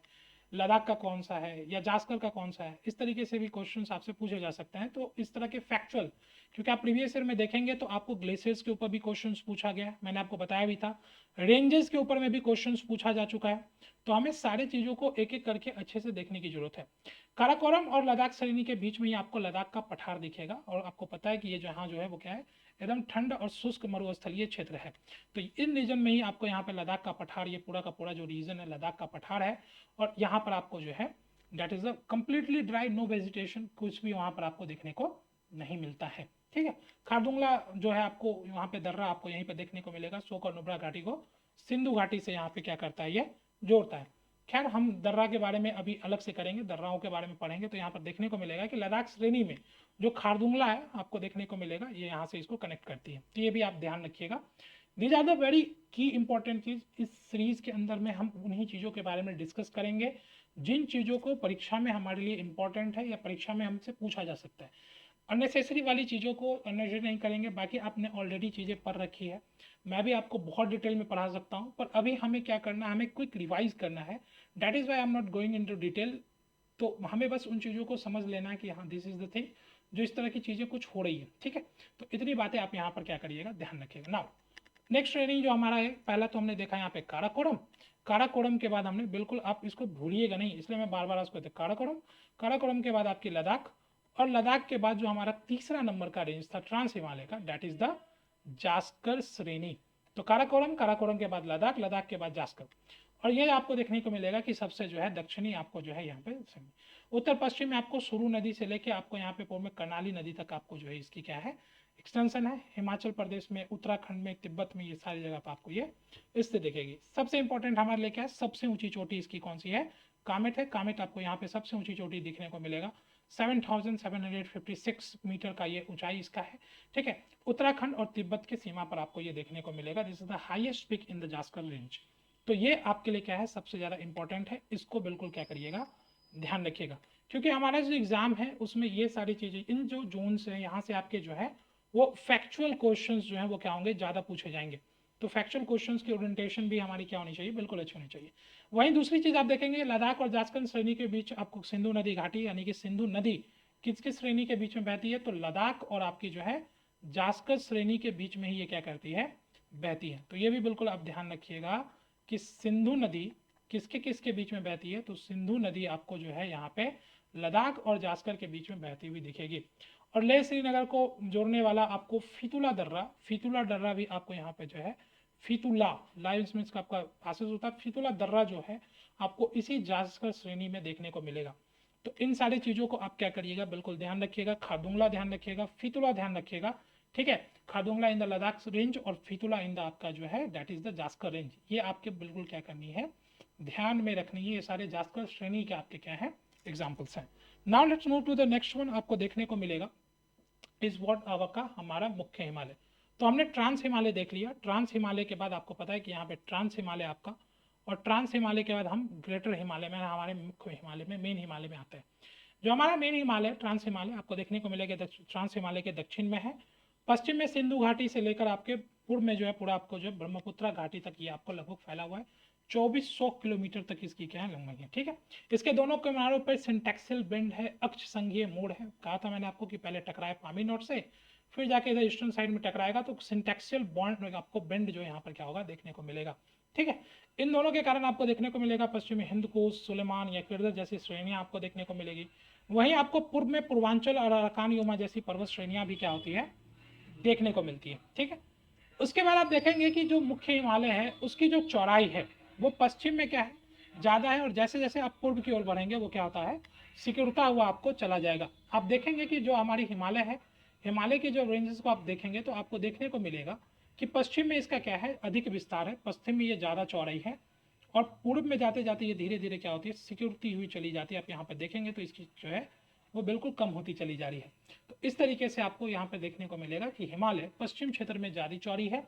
लद्दाख का कौन सा है, या जास्कर का कौन सा है, इस तरीके से भी क्वेश्चंस आपसे पूछे जा सकते हैं। तो इस तरह के फैक्चुअल, क्योंकि आप प्रीवियस ईयर में देखेंगे तो आपको ग्लेशियर्स के ऊपर भी क्वेश्चंस पूछा गया, मैंने आपको बताया भी था, रेंजेस के ऊपर में भी क्वेश्चंस पूछा जा चुका है। तो हमें सारी चीज़ों को एक एक करके अच्छे से देखने की जरूरत है। काराकोरम और लद्दाख श्रेणी के बीच में ही आपको लद्दाख का पठार दिखेगा, और आपको पता है कि ये जहाँ जो है वो क्या है, एकदम ठंड और शुष्क मरुस्थलीय क्षेत्र है। तो इन रीजन में ही आपको यहाँ पे लद्दाख का पठार, ये पूरा का पूरा जो रीजन है लद्दाख का पठार है। और यहाँ पर आपको जो है that is a completely dry, no vegetation, कुछ भी वहाँ पर आपको देखने को नहीं मिलता है। ठीक है। खारदुंगला जो है आपको वहाँ पे दर्रा आपको यहीं पे देखने को मिलेगा। शोक और नुब्रा घाटी को सिंधु घाटी से यहाँ पे क्या करता है, ये जोड़ता है। खैर हम दर्रा के बारे में अभी अलग से करेंगे, दर्राओं के बारे में पढ़ेंगे। तो यहाँ पर देखने को मिलेगा कि लद्दाख श्रेणी में जो खारदुंगला है आपको देखने को मिलेगा, ये यहाँ से इसको कनेक्ट करती है। तो ये भी आप ध्यान रखिएगा। दीज आर द वेरी की इंपॉर्टेंट चीज। इस सीरीज के अंदर में हम उन्हीं चीज़ों के बारे में डिस्कस करेंगे जिन चीज़ों को परीक्षा में हमारे लिए इंपॉर्टेंट है या परीक्षा में हमसे पूछा जा सकता है। अननेसेसरी वाली चीज़ों को अननेसेसरी नहीं करेंगे। बाकी आपने ऑलरेडी चीज़ें पढ़ रखी है, मैं भी आपको बहुत डिटेल में पढ़ा सकता हूँ, पर अभी हमें क्या करना है, हमें क्विक रिवाइज करना है। That is why I am not going into detail. तो हमें बस उन चीज़ों को समझ लेना है कि हाँ दिस इज द थिंग, जो इस तरह की चीज़ें कुछ हो रही है। ठीक है। तो इतनी बातें आप यहाँ पर क्या करिएगा, ध्यान रखिएगा। नाउ नेक्स्ट ट्रेनिंग जो हमारा है, पहला तो हमने देखा यहाँ पे काराकोरम। काराकोरम के बाद हमने, बिल्कुल आप इसको भूलिएगा नहीं, इसलिए मैं बार बार इसको काराकोरम। काराकोरम के बाद आपकी लद्दाख, और लद्दाख के बाद जो हमारा तीसरा नंबर का रेंज था ट्रांस हिमालय का, दैट इज द जास्कर श्रेणी। तो काराकोरम, काराकोरम के बाद लद्दाख, लद्दाख के बाद जास्कर। और ये आपको देखने को मिलेगा कि सबसे जो है दक्षिणी आपको जो है यहाँ पे, उत्तर पश्चिम में आपको सुरू नदी से लेके आपको यहाँ पे पूर्व में कर्णाली नदी तक आपको जो है इसकी क्या है, एक्सटेंशन है। हिमाचल प्रदेश में, उत्तराखंड में, तिब्बत में, ये सारी जगह पर आपको ये इससे दिखेगी। सबसे इंपॉर्टेंट हमारे लिए क्या है, सबसे ऊंची चोटी इसकी कौन सी है, कामेट है। कामेट आपको यहाँ पे सबसे ऊंची चोटी दिखने को मिलेगा, 7756 मीटर का ये ऊंचाई इसका है। ठीक है। उत्तराखंड और तिब्बत की सीमा पर आपको ये देखने को मिलेगा। This is the highest peak in the Zanskar range. तो ये आपके लिए क्या है, सबसे ज़्यादा इंपॉर्टेंट है। इसको बिल्कुल क्या करिएगा, ध्यान रखिएगा, क्योंकि हमारा जो एग्जाम है उसमें ये सारी चीज़ें, इन जो जोन्स है यहाँ से आपके जो है वो फैक्चुअल क्वेश्चंस जो है वो क्या होंगे, ज़्यादा पूछे जाएंगे। तो फैक्चुअल क्वेश्चंस की ओरिएंटेशन भी हमारी क्या होनी चाहिए, बिल्कुल अच्छी होनी चाहिए। वहीं दूसरी चीज़ आप देखेंगे, लद्दाख और जास्कर श्रेणी के बीच आपको सिंधु नदी घाटी, यानी कि सिंधु नदी किस किस श्रेणी के बीच में बहती है, तो लद्दाख और आपकी जो है जास्कर श्रेणी के बीच में ही ये क्या करती है, बहती है। तो ये भी बिल्कुल आप ध्यान रखिएगा कि सिंधु नदी किसके किसके बीच में बहती है। तो सिंधु नदी आपको जो है यहाँ पे लद्दाख और जास्कर के बीच में बहती हुई दिखेगी। और लेह श्रीनगर को जोड़ने वाला आपको फितुला दर्रा, फितुला दर्रा भी आपको यहाँ पे जो है, फितुला लाइन्स में इसका आपका पासेस होता है, फितुला दर्रा जो है आपको इसी जास्कर श्रेणी में देखने को मिलेगा। तो इन सारी चीज़ों को आप क्या करिएगा, बिल्कुल ध्यान रखिएगा। खारदुंगला ध्यान रखिएगा, फितुला ध्यान रखिएगा। ठीक है। Khardungla in the Ladakh range और फितुला इन द आपका जो है that is the Zanskar range. ये आपके बिल्कुल क्या करनी है, ध्यान में रखनी है। ये सारे जास्कर श्रेणी के आपके क्या है, एग्जाम्पल्स हैं। Now let's move to the next one. आपको देखने को मिलेगा इस वॉट आवर का हमारा मुख्य हिमालय। तो हमने ट्रांस हिमालय देख लिया। ट्रांस हिमालय के बाद आपको पता है कि यहाँ पे ट्रांस हिमालय आपका, और ट्रांस हिमालय के बाद हम ग्रेटर हिमालय में, हमारे मुख्य हिमालय में, मेन हिमालय में आते हैं। जो हमारा मेन हिमालय ट्रांस हिमालय आपको देखने को मिलेगा, ट्रांस हिमालय के दक्षिण में है, पश्चिम में सिंधु घाटी से लेकर आपके पूर्व में जो है पूरा आपको जो है ब्रह्मपुत्रा घाटी तक ये आपको लगभग फैला हुआ है। 2400 किलोमीटर तक इसकी क्या है, लंबाई है। ठीक है। इसके दोनों किनारों पर सिंटैक्सल बेंड है, अक्ष संघीय मोड़ है। कहा था मैंने आपको कि पहले टकराए पामी नोट से, फिर जाके इधर ईस्टर्न साइड में टकराएगा, तो सिंटैक्सल बॉन्ड आपको बेंड जो यहाँ पर क्या होगा, देखने को मिलेगा। ठीक है। इन दोनों के कारण आपको देखने को मिलेगा पश्चिमी हिंदकुश, सुलेमान या किर्गिज जैसी श्रेणियां आपको देखने को मिलेगी। वहीं आपको पूर्व में पूर्वांचल और अराकान युमा जैसी पर्वत श्रेणियां भी क्या होती है, देखने को मिलती है। ठीक है। उसके बाद आप देखेंगे कि जो मुख्य हिमालय है उसकी जो चौड़ाई है वो पश्चिम में क्या है, ज़्यादा है, और जैसे जैसे आप पूर्व की ओर बढ़ेंगे वो क्या होता है, सिकुड़ता हुआ आपको चला जाएगा। आप देखेंगे कि जो हमारी हिमालय है, हिमालय के जो रेंजेस को आप देखेंगे तो आपको देखने को मिलेगा कि पश्चिम में इसका क्या है, अधिक विस्तार है, पश्चिम में ये ज़्यादा चौड़ाई है, और पूर्व में जाते जाते ये धीरे धीरे क्या होती है, सिकुड़ती हुई चली जाती है। आप यहाँ पर देखेंगे तो इसकी जो है वो बिल्कुल कम होती चली जा रही है। तो इस तरीके से आपको यहाँ पे देखने को मिलेगा कि हिमालय पश्चिम क्षेत्र में ज़्यादा चौड़ी है,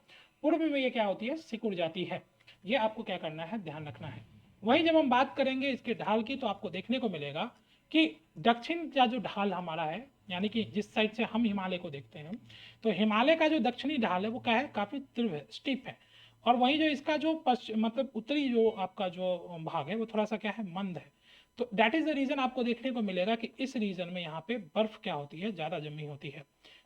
पूर्व में ये क्या होती है, सिकुड़ जाती है। ये आपको क्या करना है, ध्यान रखना है। वहीं जब हम बात करेंगे इसके ढाल की, तो आपको देखने को मिलेगा कि दक्षिण का जो ढाल हमारा है, यानी कि जिस साइड से हम हिमालय को देखते हैं, तो हिमालय का जो दक्षिणी ढाल है वो क्या है, काफ़ी तीव्र है, स्टीप है। और वहीं जो इसका जो पश्चिम मतलब उत्तरी जो आपका जो भाग है वो थोड़ा सा क्या है, मंद है। तो दैट इज द रीजन आपको देखने को मिलेगा कि इस रीजन में यहाँ पे बर्फ क्या होती है, ज़्यादा जमी होती है।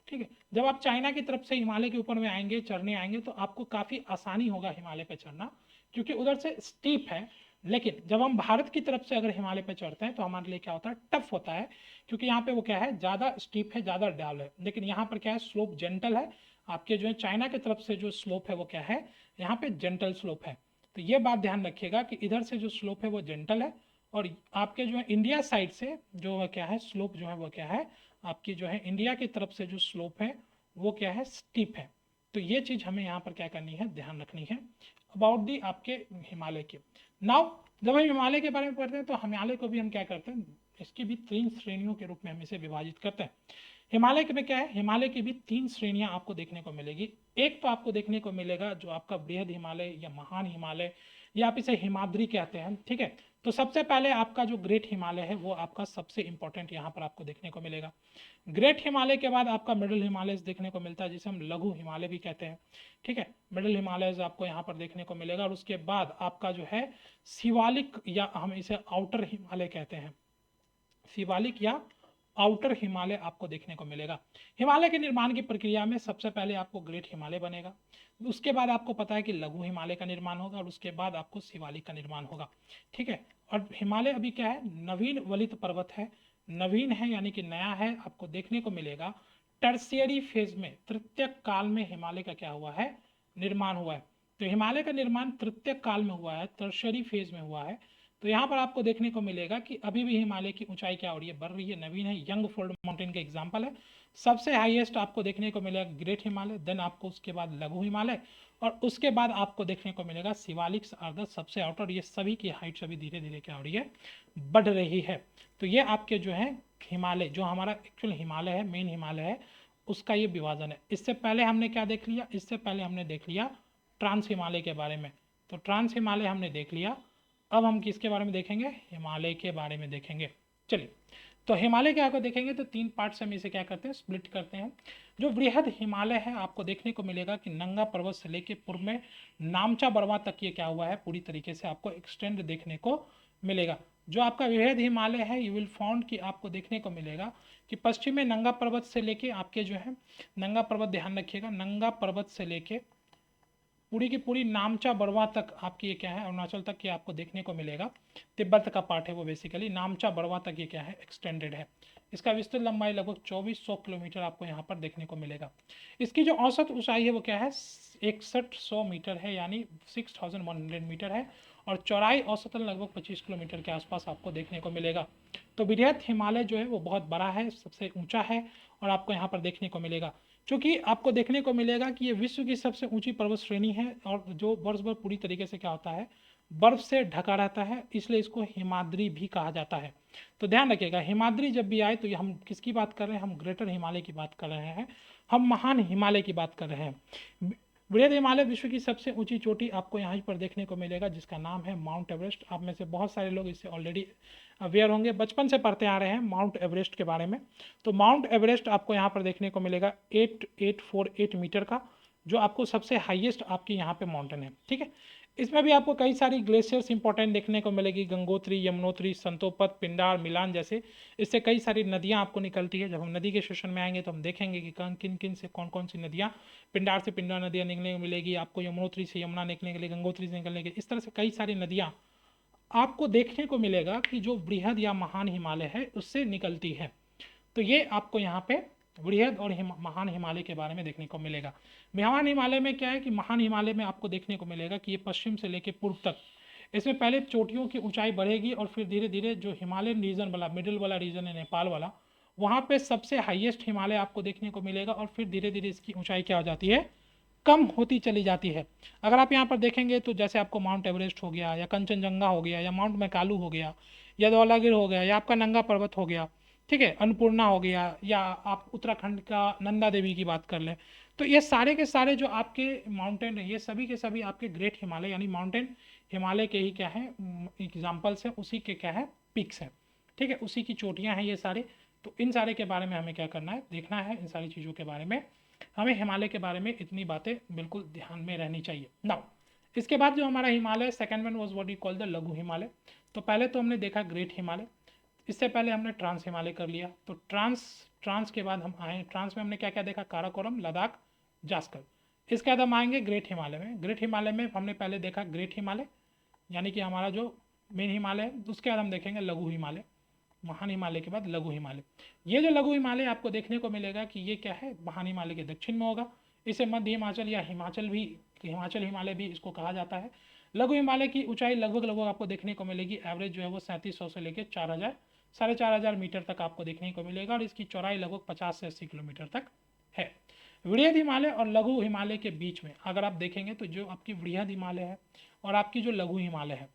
ठीक है, जब आप चाइना की तरफ से हिमालय के ऊपर में आएंगे, चढ़ने आएंगे, तो आपको काफ़ी आसानी होगा हिमालय पे चढ़ना, क्योंकि उधर से स्टीप है। लेकिन जब हम भारत की तरफ से अगर हिमालय पे चढ़ते हैं तो हमारे लिए क्या होता है, टफ होता है, क्योंकि यहाँ पे वो क्या है, ज़्यादा स्टीप है, ज़्यादा डाल है। लेकिन यहाँ पर क्या है, स्लोप जेंटल है। आपके जो है चाइना की तरफ से जो स्लोप है वो क्या है, यहाँ पे जेंटल स्लोप है। तो ये बात ध्यान रखिएगा कि इधर से जो स्लोप है वो जेंटल है, और आपके जो है इंडिया साइड से जो क्या है स्लोप जो है वो क्या है, आपकी जो है इंडिया की तरफ से जो स्लोप है वो क्या है, स्टीप है। तो ये चीज़ हमें यहाँ पर क्या करनी है, ध्यान रखनी है अबाउट दी आपके हिमालय के। नाउ जब हम हिमालय के बारे में पढ़ते हैं तो हिमालय को भी हम क्या करते हैं, इसकी भी 3 श्रेणियों के रूप में हम इसे विभाजित करते हैं। हिमालय के में क्या है, हिमालय की भी 3 श्रेणियां आपको देखने को मिलेगी। एक तो आपको देखने को मिलेगा जो आपका बृहद हिमालय या महान हिमालय, या आप इसे हिमाद्री कहते हैं। ठीक है, तो सबसे पहले आपका जो ग्रेट हिमालय है वो आपका सबसे इंपॉर्टेंट यहाँ पर आपको देखने को मिलेगा। ग्रेट हिमालय के बाद आपका मिडिल हिमालय देखने को मिलता है, जिसे हम लघु हिमालय भी कहते हैं। ठीक है, मिडिल हिमालय आपको यहाँ पर देखने को मिलेगा। और उसके बाद आपका जो है शिवालिक, या हम इसे आउटर हिमालय कहते हैं, शिवालिक या आउटर हिमालय आपको देखने को मिलेगा। हिमालय के निर्माण की प्रक्रिया में सबसे पहले आपको ग्रेट हिमालय बनेगा, उसके बाद आपको पता है कि लघु हिमालय का निर्माण होगा, और उसके बाद आपको शिवालिक का निर्माण होगा। ठीक है, और हिमालय अभी क्या है, नवीन वलित पर्वत है, नवीन है यानी कि नया है, आपको देखने को मिलेगा। टर्शियरी फेज में, तृतीयक काल में हिमालय का क्या हुआ है, निर्माण हुआ है। तो हिमालय का निर्माण तृतीयक काल में हुआ है, टर्शियरी फेज में हुआ है। तो यहाँ पर आपको देखने को मिलेगा कि अभी भी हिमालय की ऊंचाई क्या हो रही है, बढ़ रही है, नवीन है, यंग फोल्ड माउंटेन का एग्जाम्पल है। सबसे हाईएस्ट आपको देखने को मिलेगा ग्रेट हिमालय, देन आपको उसके बाद लघु हिमालय, और उसके बाद आपको देखने को मिलेगा शिवालिक आर द सबसे आउटर। ये सभी की हाइट अभी धीरे धीरे क्या हो रही है, बढ़ रही है। तो ये आपके जो है हिमालय, जो हमारा एक्चुअल हिमालय है, मेन हिमालय है, उसका ये विभाजन है। इससे पहले हमने क्या देख लिया, इससे पहले हमने देख लिया ट्रांस हिमालय के बारे में। तो ट्रांस हिमालय हमने देख लिया। अब हम किसके बारे में देखेंगे, हिमालय के बारे में देखेंगे। चलिए, तो हिमालय के आगे देखेंगे तो 3 पार्ट से हम इसे क्या करते हैं, स्प्लिट करते हैं। जो बृहद हिमालय है आपको देखने को मिलेगा कि नंगा पर्वत से लेके पूर्व में नामचा बरवा तक ये क्या हुआ है, पूरी तरीके से आपको एक्सटेंड देखने को मिलेगा। जो आपका बृहद हिमालय है, यू विल फाउंड कि आपको देखने को मिलेगा कि पश्चिम में नंगा पर्वत से लेके आपके जो है नंगा पर्वत, ध्यान रखिएगा, नंगा पर्वत से लेके पूरी की पूरी नामचा बरवा तक आपकी ये क्या है, अरुणाचल तक ये आपको देखने को मिलेगा। तिब्बत का पार्ट है वो, बेसिकली नामचा बरवा तक ये क्या है, एक्सटेंडेड है। इसका विस्तृत लंबाई लगभग 2400 किलोमीटर आपको यहाँ पर देखने को मिलेगा। इसकी जो औसत ऊंचाई है वो क्या है, 6100 मीटर है, यानी 6100 मीटर है, और चौड़ाई औसतन लगभग 25 किलोमीटर के आसपास आपको देखने को मिलेगा। तो बृहद हिमालय जो है वो बहुत बड़ा है, सबसे ऊंचा है, और आपको यहाँ पर देखने को मिलेगा। क्योंकि आपको देखने को मिलेगा कि ये विश्व की सबसे ऊंची पर्वत श्रेणी है, और जो वर्ष भर पूरी तरीके से क्या होता है, बर्फ से ढका रहता है, इसलिए इसको हिमाद्री भी कहा जाता है। तो ध्यान रखिएगा, हिमाद्री जब भी आए तो ये हम किसकी बात कर रहे हैं, हम ग्रेटर हिमालय की बात कर रहे हैं, हम महान हिमालय की बात कर रहे हैं। बृहद हिमालय विश्व की सबसे ऊंची चोटी आपको यहाँ पर देखने को मिलेगा, जिसका नाम है माउंट एवरेस्ट। आप में से बहुत सारे लोग इससे ऑलरेडी अवेयर होंगे, बचपन से पढ़ते आ रहे हैं माउंट एवरेस्ट के बारे में। तो माउंट एवरेस्ट आपको यहाँ पर देखने को मिलेगा 8848 मीटर का, जो आपको सबसे हाईएस्ट आपकी यहाँ पे माउंटेन है। ठीक है, इसमें भी आपको कई सारी ग्लेशियर्स इंपॉर्टेंट देखने को मिलेगी, गंगोत्री, यमुनोत्री, संतोपत, पिंडार, मिलान जैसे। इससे कई सारी नदियाँ आपको निकलती है। जब हम नदी के सेशन में आएंगे तो हम देखेंगे कि किन किन से कौन कौन सी नदियाँ, पिंडार से पिंडार नदियाँ निकलने को मिलेगी आपको, यमुनोत्री से यमुना निकलने के लिए, गंगोत्री से निकलने के लिए, इस तरह से कई सारी नदियाँ आपको देखने को मिलेगा कि जो बृहद या महान हिमालय है उससे निकलती है। तो ये आपको यहाँ पे बृहद और महान हिमालय के बारे में देखने को मिलेगा। महान हिमालय में क्या है कि महान हिमालय में आपको देखने को मिलेगा कि ये पश्चिम से लेकर पूर्व तक, इसमें पहले चोटियों की ऊंचाई बढ़ेगी, और फिर धीरे धीरे जो हिमालयन रीजन वाला, मिडिल वाला रीजन है नेपाल वाला, वहाँ पे सबसे हाईएस्ट हिमालय आपको देखने को मिलेगा, और फिर धीरे धीरे इसकी ऊंचाई क्या हो जाती है, कम होती चली जाती है। अगर आप यहाँ पर देखेंगे तो जैसे आपको माउंट एवरेस्ट हो गया, या कंचनजंगा हो गया, या माउंट मैकालू हो गया, या धौलागिर हो गया, या आपका नंगा पर्वत हो गया, ठीक है, अन्नपूर्णा हो गया, या आप उत्तराखंड का नंदा देवी की बात कर लें, तो ये सारे के सारे जो आपके माउंटेन है, ये सभी के सभी आपके ग्रेट हिमालय यानी माउंटेन हिमालय के ही क्या है एग्जाम्पल्स हैं, उसी के क्या है पिक्स हैं, ठीक है, उसी की चोटियाँ हैं ये सारे। तो इन सारे के बारे में हमें क्या करना है, देखना है इन सारी चीज़ों के बारे में। हमें हिमालय के बारे में इतनी बातें बिल्कुल ध्यान में रहनी चाहिए। नाउ इसके बाद जो हमारा Himalaya second one was what you call the लघु हिमालय। तो पहले तो हमने देखा ग्रेट हिमालय, इससे पहले हमने ट्रांस हिमालय कर लिया। तो ट्रांस ट्रांस के बाद हम आए, ट्रांस में हमने क्या क्या देखा, काराकोरम, लद्दाख, जास्कर। इसके बाद हम आएंगे ग्रेट हिमालय में। ग्रेट हिमालय में हमने पहले देखा ग्रेट हिमालय यानी कि हमारा जो मेन हिमालय है, उसके बाद हम देखेंगे लघु हिमालय, महान हिमालय के बाद लघु हिमालय। ये जो लघु हिमालय आपको देखने को मिलेगा कि ये क्या है, महान हिमालय के दक्षिण में होगा। इसे मध्य हिमाचल या हिमाचल हिमालय भी इसको कहा जाता है। लघु हिमालय की ऊंचाई लगभग लगभग आपको देखने को मिलेगी, एवरेज जो है वो 3700 से लेकर 4000 4,500 मीटर तक आपको देखने को मिलेगा, और इसकी चौड़ाई लगभग 50 से 80 किलोमीटर तक है। वृहद हिमालय और लघु हिमालय के बीच में अगर आप देखेंगे तो जो आपकी वृहद हिमालय है और आपकी जो लघु हिमालय है,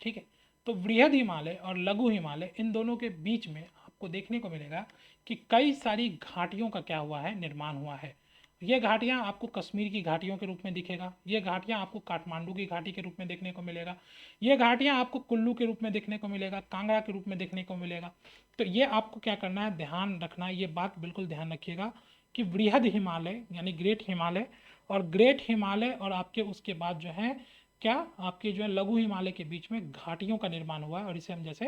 ठीक है, तो वृहद हिमालय और लघु हिमालय इन दोनों के बीच में आपको देखने को मिलेगा कि कई सारी घाटियों का क्या हुआ है, निर्माण हुआ है। ये घाटियाँ आपको कश्मीर की घाटियों के रूप में दिखेगा, ये घाटियाँ आपको काठमांडू की घाटी के रूप में देखने को मिलेगा, ये घाटियाँ आपको कुल्लू के रूप में देखने को मिलेगा, कांगड़ा के रूप में देखने को मिलेगा। तो ये आपको क्या करना है, ध्यान रखना है, ये बात बिल्कुल ध्यान रखिएगा कि वृहद हिमालय यानी ग्रेट हिमालय और ग्रेट हिमालय और आपके उसके बाद जो है क्या आपके जो है लघु हिमालय के बीच में घाटियों का निर्माण हुआ है, और इसे हम जैसे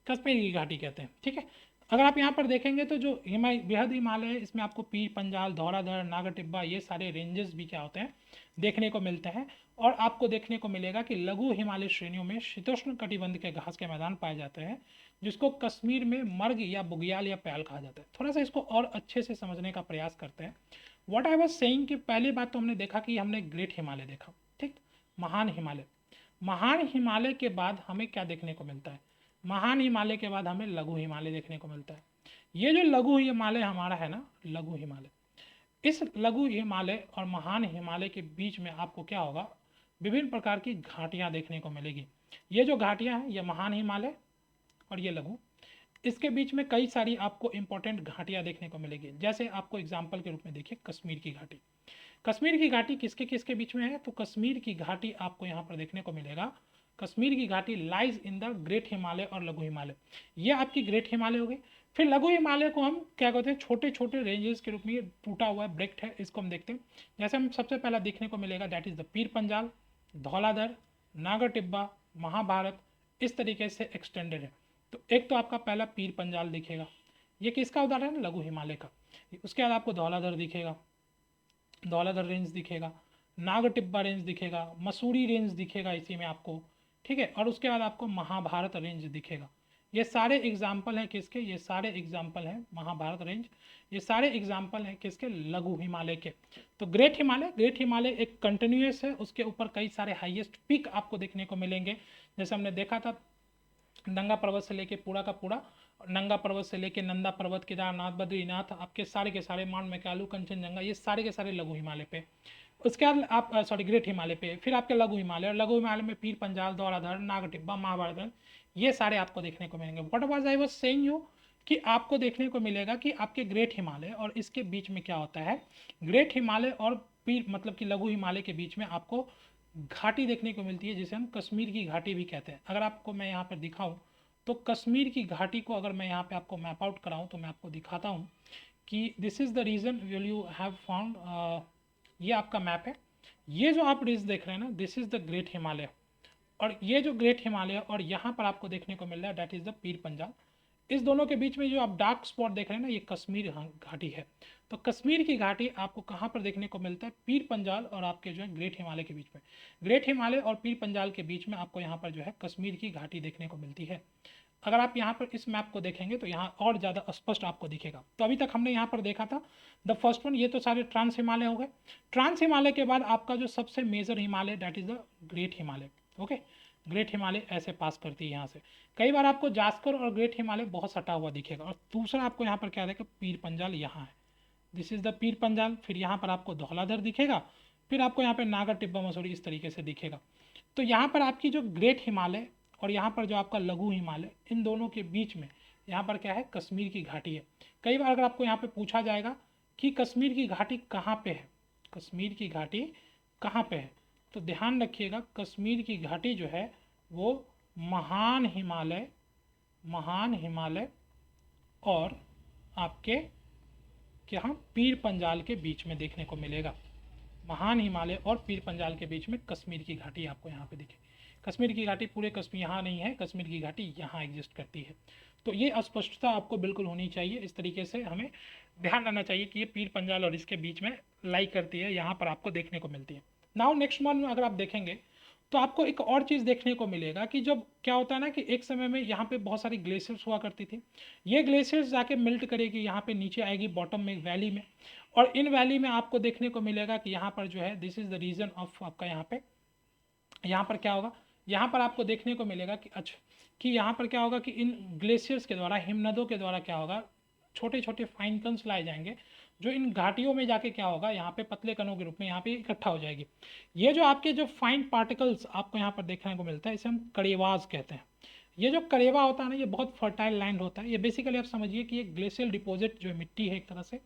कश्मीर की घाटी कहते हैं, ठीक है। अगर आप यहाँ पर देखेंगे तो जो वृहद हिमालय है इसमें आपको पीर पंजाल, धौलाधर, नागर टिब्बा ये सारे रेंजेस भी क्या होते हैं, देखने को मिलते हैं। और आपको देखने को मिलेगा कि लघु हिमालय श्रेणियों में शीतोष्ण कटिबंध के घास के मैदान पाए जाते हैं, जिसको कश्मीर में मर्ग या बुग्याल या प्याल कहा जाता है। थोड़ा सा इसको और अच्छे से समझने का प्रयास करते हैं। व्हाट आई वाज सेइंग कि पहली बात तो हमने देखा कि हमने ग्रेट हिमालय देखा, ठीक, महान हिमालय। महान हिमालय के बाद हमें क्या देखने को मिलता है, महान हिमालय के बाद हमें लघु हिमालय देखने को मिलता है। ये जो लघु हिमालय हमारा है ना, लघु हिमालय, इस लघु हिमालय और महान हिमालय के बीच में आपको क्या होगा, विभिन्न प्रकार की घाटियां देखने को मिलेगी। ये जो घाटियां हैं ये महान हिमालय और ये लघु, इसके बीच में कई सारी आपको इंपॉर्टेंट घाटियां देखने को मिलेगी। जैसे आपको एग्जाम्पल के रूप में देखिए कश्मीर की घाटी। कश्मीर की घाटी किसके किसके बीच में है, तो कश्मीर की घाटी आपको यहाँ पर देखने को मिलेगा, कश्मीर की घाटी lies in the great Himalaya और लघु हिमालय। ये आपकी ग्रेट हिमालय हो गई। फिर लघु हिमालय को हम क्या कहते हैं, छोटे छोटे रेंजेस के रूप में ये टूटा हुआ है, ब्रेक्ड है, इसको हम देखते हैं। जैसे हम सबसे पहला देखने को मिलेगा that is the Pir Panjal, Dhauladhar, नागर टिब्बा, महाभारत, इस तरीके से एक्सटेंडेड है। तो एक तो आपका पहला पीर पंजाल दिखेगा, ये किसका उदाहरण है, लघु हिमालय का। उसके बाद आपको धौलाधर दिखेगा, धौलाधर रेंज दिखेगा, नाग टिब्बा रेंज दिखेगा, मसूरी रेंज दिखेगा इसी में आपको, ठीक है। और उसके बाद आपको महाभारत रेंज दिखेगा। ये सारे एग्जाम्पल हैं किसके, ये सारे एग्जाम्पल हैं महाभारत रेंज, ये सारे एग्जाम्पल हैं किसके, लघु हिमालय के। तो ग्रेट हिमालय, ग्रेट हिमालय एक कंटिन्यूस है, उसके ऊपर कई सारे हाईएस्ट पीक आपको देखने को मिलेंगे। जैसे हमने देखा था नंगा पर्वत से लेके पूरा का पूरा, नंगा पर्वत से लेके नंदा पर्वत, केदारनाथ, बद्रीनाथ, आपके सारे के सारे माउंट मैकालू, कंचनजंगा, ये सारे के सारे लघु हिमालय पे। उसके बाद आप ग्रेट हिमालय पे, फिर आपके लघु हिमालय, और लघु हिमालय में पीर पंजाल, धौलाधर, नाग टिब्बा, महाभारत, ये सारे आपको देखने को मिलेंगे। What was I was saying you कि आपको देखने को मिलेगा कि आपके ग्रेट हिमालय और इसके बीच में क्या होता है, ग्रेट हिमालय और पीर मतलब कि लघु हिमालय के बीच में आपको घाटी देखने को मिलती है, जिसे हम कश्मीर की घाटी भी कहते हैं। अगर आपको मैं यहाँ पर दिखाऊं तो कश्मीर की घाटी को अगर मैं यहाँ पे आपको मैप आउट कराऊं तो मैं आपको दिखाता हूँ कि this is the reason will you have found, ये आपका मैप है। ये जो आप रीज देख रहे हैं ना, this is the great Himalaya, और ये जो ग्रेट हिमालय और यहाँ पर आपको देखने को मिल रहा है that is the Pir Panjal. इस दोनों के बीच में जो आप डार्क स्पॉट देख रहे हैं ना, ये कश्मीर घाटी है। तो कश्मीर की घाटी आपको कहाँ पर देखने को मिलता है, पीर पंजाल और आपके जो है ग्रेट हिमालय के बीच में। ग्रेट हिमालय और पीर पंजाल के बीच में आपको यहाँ पर जो है कश्मीर की घाटी देखने को मिलती है। अगर आप यहाँ पर इस मैप को देखेंगे तो यहाँ और ज़्यादा स्पष्ट आपको दिखेगा। तो अभी तक हमने यहाँ पर देखा था द फर्स्ट वन, ये तो सारे ट्रांस हिमालय हो गए। ट्रांस हिमालय के बाद आपका जो सबसे major Himalaya that is the great Himalaya. Okay, great Himalaya ऐसे पास करती है यहाँ से। कई बार आपको जास्कर और ग्रेट हिमालय बहुत सटा हुआ दिखेगा, और दूसरा आपको यहाँ पर क्या देगा, पीर पंजाल यहाँ है, this is the Pir Panjal. फिर यहाँ पर आपको धौलाधर दिखेगा, फिर आपको यहाँ पे नागर टिब्बा मसूरी इस तरीके से दिखेगा। तो यहाँ पर आपकी जो ग्रेट हिमालय और यहाँ पर जो आपका लघु हिमालय, इन दोनों के बीच में यहाँ पर क्या है, कश्मीर की घाटी है। कई बार अगर आपको यहाँ पे पूछा जाएगा कि कश्मीर की घाटी कहाँ पे है, कश्मीर की घाटी कहाँ पे है, तो ध्यान रखिएगा कश्मीर की घाटी जो है वो महान हिमालय और आपके यहाँ पीर पंजाल के बीच में देखने को मिलेगा। महान हिमालय और पीर पंजाल के बीच में कश्मीर की घाटी आपको यहाँ पे दिखे। कश्मीर की घाटी पूरे कश्मीर यहाँ नहीं है, कश्मीर की घाटी यहाँ एग्जिस्ट करती है। तो ये अस्पष्टता आपको बिल्कुल होनी चाहिए। इस तरीके से हमें ध्यान रखना चाहिए कि ये पीर पंजाल और इसके बीच में लाई करती है, यहाँ पर आपको देखने को मिलती है। नाउ नेक्स्ट वन में अगर आप देखेंगे तो आपको एक और चीज़ देखने को मिलेगा कि जब क्या होता है ना कि एक समय में यहाँ पे बहुत सारी ग्लेशियर्स हुआ करती थी। ये ग्लेशियर्स जाके मेल्ट करेगी, यहाँ पे नीचे आएगी बॉटम में वैली में, और इन वैली में आपको देखने को मिलेगा कि यहाँ पर जो है this is the region of आपका यहाँ पर क्या होगा, यहाँ पर आपको देखने को मिलेगा कि अच्छा कि यहाँ पर क्या होगा कि इन ग्लेशियर्स के द्वारा, हिमनदों के द्वारा क्या होगा, छोटे छोटे फाइन कन्स लाए जाएंगे जो इन घाटियों में जाके क्या होगा, यहाँ पे पतले कणों के रूप में यहाँ पे इकट्ठा हो जाएगी। ये जो आपके जो फाइन पार्टिकल्स आपको यहाँ पर देखने को मिलता है, इसे हम कड़ेवाज कहते हैं। ये जो करेवा होता है ना, ये बहुत फर्टाइल लैंड होता है। ये बेसिकली आप समझिए कि ये ग्लेशियल डिपॉजिट जो मिट्टी है एक तरह से,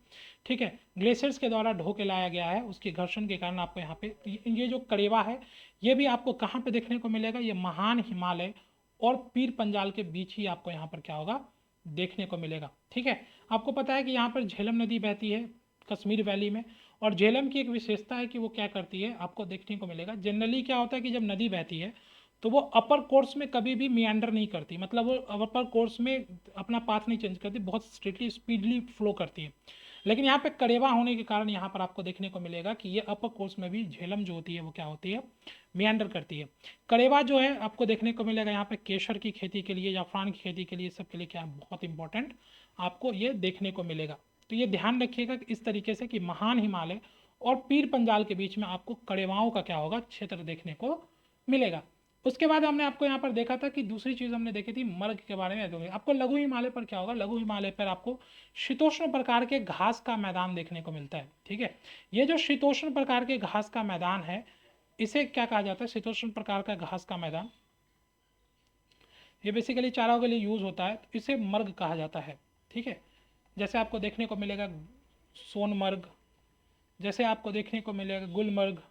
ठीक है, ग्लेशियर्स के द्वारा ढो के लाया गया है, उसके घर्षण के कारण आपको यहाँ पे ये जो करेवा है ये भी आपको कहाँ पे देखने को मिलेगा, ये महान हिमालय और पीर पंजाल के बीच ही आपको यहाँ पर क्या होगा, देखने को मिलेगा। ठीक है, आपको पता है कि यहाँ पर झेलम नदी बहती है कश्मीर वैली में, और झेलम की एक विशेषता है कि वो क्या करती है, आपको देखने को मिलेगा। जनरली क्या होता है कि जब नदी बहती है तो वो अपर कोर्स में कभी भी मियांडर नहीं करती, मतलब वो अपर कोर्स में अपना पाथ नहीं चेंज करती, बहुत स्ट्रिक्टली स्पीडली फ्लो करती है। लेकिन यहाँ पे करेवा होने के कारण यहाँ पर आपको देखने को मिलेगा कि ये अपर कोर्स में भी झेलम जो होती है वो क्या होती है, मियांडर करती है। करेवा जो है आपको देखने को मिलेगा यहाँ पे केसर की खेती के लिए, जाफरान की खेती के लिए, सब के लिए क्या बहुत इंपॉर्टेंट आपको ये देखने को मिलेगा। तो ये ध्यान रखिएगा कि इस तरीके से कि महान हिमालय और पीर पंजाल के बीच में आपको कड़ेवाओं का क्या होगा, क्षेत्र देखने को मिलेगा। उसके बाद हमने आपको यहाँ पर देखा था कि दूसरी चीज़ हमने देखी थी मर्ग के बारे में। आपको लघु हिमालय पर क्या होगा, लघु हिमालय पर आपको शीतोष्ण प्रकार के घास का मैदान देखने को मिलता है। ठीक है, ये जो शीतोष्ण प्रकार के घास का मैदान है इसे क्या कहा जाता है, शीतोष्ण प्रकार का घास का मैदान, ये बेसिकली चाराओं के लिए यूज होता है, तो इसे मर्ग कहा जाता है। ठीक है, जैसे आपको देखने को मिलेगा सोनमर्ग, जैसे आपको देखने को मिलेगा गुलमर्ग।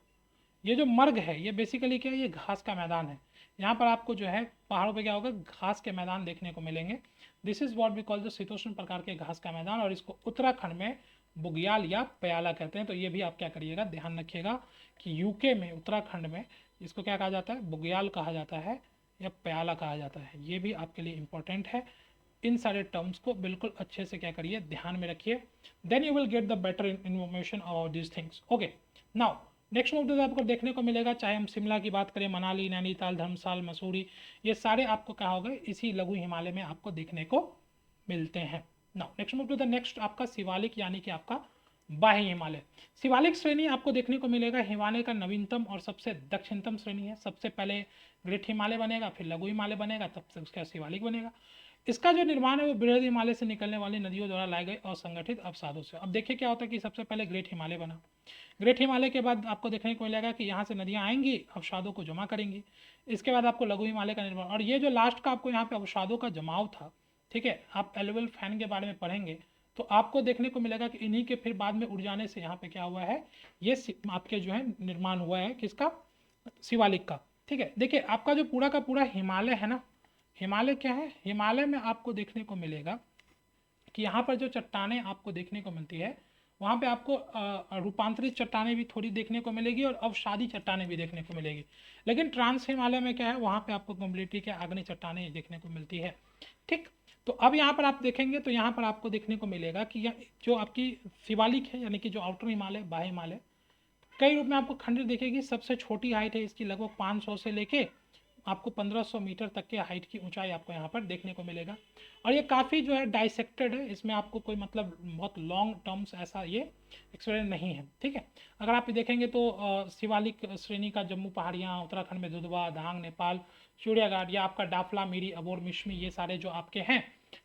ये जो मर्ग है ये बेसिकली क्या है, ये घास का मैदान है। यहाँ पर आपको जो है पहाड़ों पे क्या होगा, घास के मैदान देखने को मिलेंगे। This is what we call the शीतोष्ण प्रकार के घास का मैदान, और इसको उत्तराखंड में बुग्याल या प्याला कहते हैं। तो ये भी आप क्या करिएगा, ध्यान रखिएगा कि यूके में उत्तराखंड में इसको क्या कहा जाता है, बुग्याल कहा जाता है या प्याला कहा जाता है। ये भी आपके लिए इंपॉर्टेंट है। इन सारे टर्म्स को बिल्कुल अच्छे से क्या करिए, ध्यान में रखिए, then you will get the better information about this things. Okay, now next मुद्दे आपको देखने को मिलेगा, चाहे हम शिमला की बात करें, मनाली, नैनीताल, धर्मशाला, मसूरी, ये सारे आपको क्या होगा, इसी लघु हिमालय में आपको देखने को मिलते हैं। Now next move to the next आपका शिवालिक, यानी कि आपका बाह्य हिमालय। शिवालिक श्रेणी आपको देखने को मिलेगा हिमालय का नवीनतम और सबसे दक्षिणतम श्रेणी है। सबसे पहले ग्रेट हिमालय बनेगा, फिर लघु हिमालय बनेगा, तब से उसका शिवालिक बनेगा। इसका जो निर्माण है वो बृहद हिमालय से निकलने वाली नदियों द्वारा लाए गए असंगठित अवसादों से। अब देखिए क्या होता है कि सबसे पहले ग्रेट हिमालय बना, ग्रेट हिमालय के बाद आपको देखने को मिलेगा कि यहाँ से नदियाँ आएंगी, अवसादों को जमा करेंगी। इसके बाद आपको लघु हिमालय का निर्माण, और ये जो लास्ट का आपको यहाँ पे अवसादों का जमाव था, ठीक है, आप एलुवियल फैन के बारे में पढ़ेंगे तो आपको देखने को मिलेगा कि इन्हीं के फिर बाद में उड़ जाने से यहाँ पे क्या हुआ है, ये आपके जो है निर्माण हुआ है किसका, शिवालिक का। ठीक है, देखिए आपका जो पूरा का पूरा हिमालय है ना, हिमालय क्या है, हिमालय में आपको देखने को मिलेगा कि यहाँ पर जो चट्टानें आपको देखने को मिलती है वहाँ पे आपको रूपांतरित चट्टानें भी थोड़ी देखने को मिलेगी और अवसादी चट्टानें भी देखने को मिलेगी। लेकिन ट्रांस हिमालय में क्या है, वहाँ पे आपको कम्प्लीटली क्या आग्नेय चट्टानें देखने को मिलती है। ठीक, तो अब यहाँ पर आप देखेंगे तो यहाँ पर आपको देखने को मिलेगा कि जो आपकी शिवालिक है, यानी कि जो आउटर हिमालय, बाह्य हिमालय, कई रूप में आपको खंडित देखेगी। सबसे छोटी हाइट है इसकी लगभग 500 से लेके आपको 1500 मीटर तक के हाइट की ऊंचाई आपको यहाँ पर देखने को मिलेगा। और ये काफ़ी जो है डाइसेक्टेड है, इसमें आपको कोई मतलब बहुत लॉन्ग टर्म्स ऐसा ये एक्सपीरियंस नहीं है। ठीक है, अगर आप देखेंगे तो शिवालिक श्रेणी का जम्मू पहाड़ियाँ, उत्तराखंड में दुधवा, धांग, नेपाल, चिड़ियाघाट, या आपका डाफला, मिरी, अबोर, मिश्मी, ये सारे जो आपके हैं,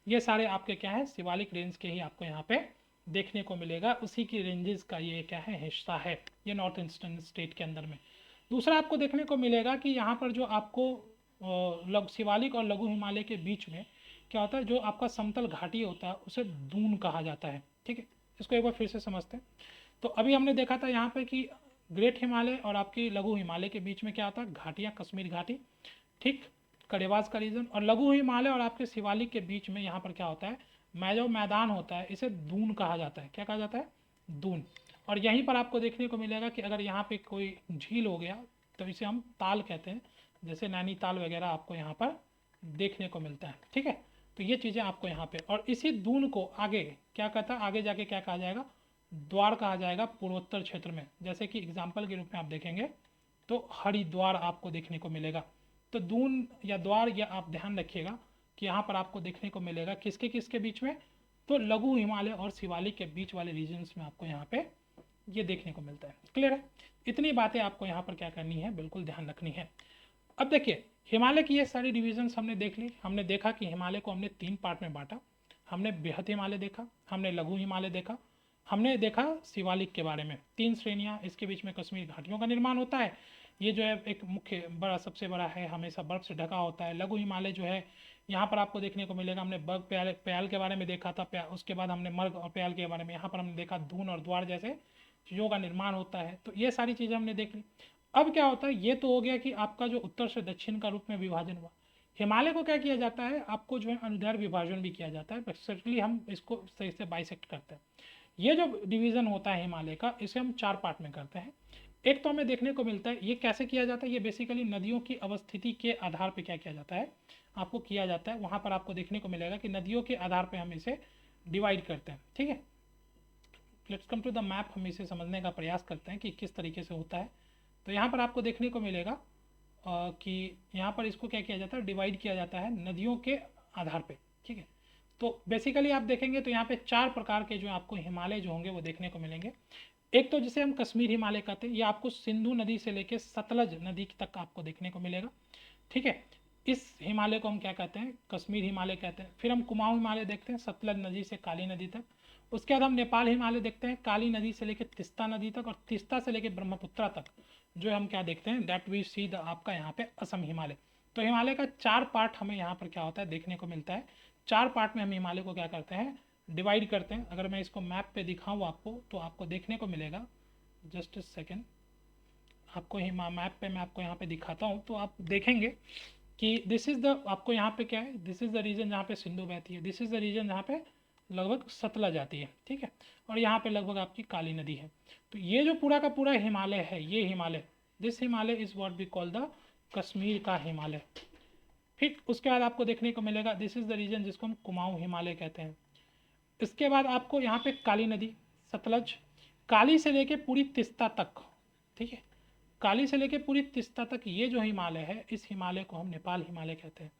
ये सारे आपके क्या है, शिवालिक रेंज के ही आपको यहाँ पे देखने को मिलेगा, उसी की रेंजेस का ये क्या है, हिस्सा है, ये नॉर्थ ईस्टर्न स्टेट के अंदर में। दूसरा आपको देखने को मिलेगा कि यहाँ पर जो आपको शिवालिक और लघु हिमालय के बीच में क्या होता है, जो आपका समतल घाटी होता है उसे दून कहा जाता है। ठीक है, इसको एक बार फिर से समझते हैं। तो अभी हमने देखा था यहाँ पे कि ग्रेट हिमालय और आपकी लघु हिमालय के बीच में क्या होता है, घाटियाँ, कश्मीर घाटी, ठीक, कड़ेवास का रीजन, और लघु हिमालय और आपके शिवालिक के बीच में यहाँ पर क्या होता है, जो मैदान होता है इसे दून कहा जाता है। क्या कहा जाता है, दून। और यहीं पर आपको देखने को मिलेगा कि अगर यहाँ पे कोई झील हो गया तो इसे हम ताल कहते हैं, जैसे नैनीताल वगैरह आपको यहाँ पर देखने को मिलता है। ठीक है, तो ये चीज़ें आपको यहाँ पे, और इसी दून को आगे क्या कहता है, आगे जाके क्या कहा जाएगा, द्वार कहा जाएगा पूर्वोत्तर क्षेत्र में। जैसे कि एग्जाम्पल के रूप में आप देखेंगे तो हरिद्वार आपको देखने को मिलेगा। तो दून या द्वार, या आप ध्यान रखिएगा कि यहाँ पर आपको देखने को मिलेगा किसके किसके बीच में, तो लघु हिमालय और शिवालिक के बीच वाले रीजन्स में आपको यहाँ पे ये देखने को मिलता है। क्लियर है, इतनी बातें आपको यहाँ पर क्या करनी है, बिल्कुल ध्यान रखनी है। अब देखिए, हिमालय की ये सारी डिविजन्स हमने देख ली। हमने देखा कि हिमालय को हमने 3 पार्ट में बांटा। हमने बृहत हिमालय देखा, हमने लघु हिमालय देखा, हमने देखा शिवालिक के बारे में। 3 श्रेणियाँ, इसके बीच में कश्मीर घाटियों का निर्माण होता है, ये जो है एक मुख्य बड़ा, सबसे बड़ा है, हमेशा बर्फ से ढका होता है। लघु हिमालय जो है यहाँ पर आपको देखने को मिलेगा, हमने बर्फ प्याल के बारे में देखा था, उसके बाद हमने मर्ग और प्याल के बारे में, यहाँ पर हमने देखा दून और द्वार जैसे चीज़ों का निर्माण होता है। तो ये सारी चीज़ें हमने देख ली। अब क्या होता है, ये तो हो गया कि आपका जो उत्तर से दक्षिण का रूप में विभाजन हुआ। हिमालय को क्या किया जाता है, आपको जो है अनुदैर्घ्य विभाजन भी किया जाता है, एक्सेक्टली हम इसको सही से बाइसेक्ट करते हैं। ये जो डिवीज़न होता है हिमालय का, इसे हम 4 पार्ट में करते हैं। एक तो हमें देखने को मिलता है, ये कैसे किया जाता है, ये बेसिकली नदियों की अवस्थिति के आधार पर क्या किया जाता है, आपको किया जाता है। वहाँ पर आपको देखने को मिलेगा कि नदियों के आधार पर हम इसे डिवाइड करते हैं। ठीक है, let's come to the map, हम इसे समझने का प्रयास करते हैं कि किस तरीके से होता है। तो यहाँ पर आपको देखने को मिलेगा कि यहाँ पर इसको क्या किया जाता है, डिवाइड किया जाता है नदियों के आधार पे। ठीक है, तो बेसिकली आप देखेंगे तो यहाँ पे 4 प्रकार के जो आपको हिमालय जो होंगे वो देखने को मिलेंगे। एक तो जिसे हम कश्मीर हिमालय कहते हैं, ये आपको सिंधु नदी से लेकर सतलज नदी तक आपको देखने को मिलेगा। ठीक है, इस हिमालय को हम क्या कहते हैं, कश्मीर हिमालय कहते हैं। फिर हम कुमाऊं हिमालय देखते हैं, सतलज नदी से काली नदी तक। उसके बाद हम नेपाल हिमालय देखते हैं, काली नदी से लेकर तिस्ता नदी तक, और तिस्ता से लेकर ब्रह्मपुत्रा तक जो हम क्या देखते हैं, दैट वी सी द आपका यहाँ पे असम हिमालय। तो हिमालय का 4 पार्ट हमें यहाँ पर क्या होता है, देखने को मिलता है। 4 पार्ट में हम हिमालय को क्या करते हैं, डिवाइड करते हैं। अगर मैं इसको मैप पे दिखाऊँ आपको, तो आपको देखने को मिलेगा, जस्ट सेकेंड, आपको मैप पे मैं आपको यहाँ पे दिखाता हूँ, तो आप देखेंगे कि दिस इज़ द, आपको यहाँ पे क्या है, दिस इज़ द रीजन जहाँ पे सिंधु बहती है, दिस इज़ द रीजन जहाँ पे लगभग सतलज आती है। ठीक है, और यहाँ पे लगभग आपकी काली नदी है। तो ये जो पूरा का पूरा हिमालय है, ये Himalaya, this Himalaya is what we call the Kashmir का हिमालय। फिर उसके बाद आपको देखने को मिलेगा, दिस इज़ द रीजन जिसको हम कुमाऊं हिमालय कहते हैं। इसके बाद आपको यहाँ पे काली नदी, सतलज, काली से लेके पूरी तिस्ता तक। ठीक है, काली से लेके पूरी तिस्ता तक ये जो हिमालय है, इस हिमालय को हम नेपाल हिमालय कहते हैं।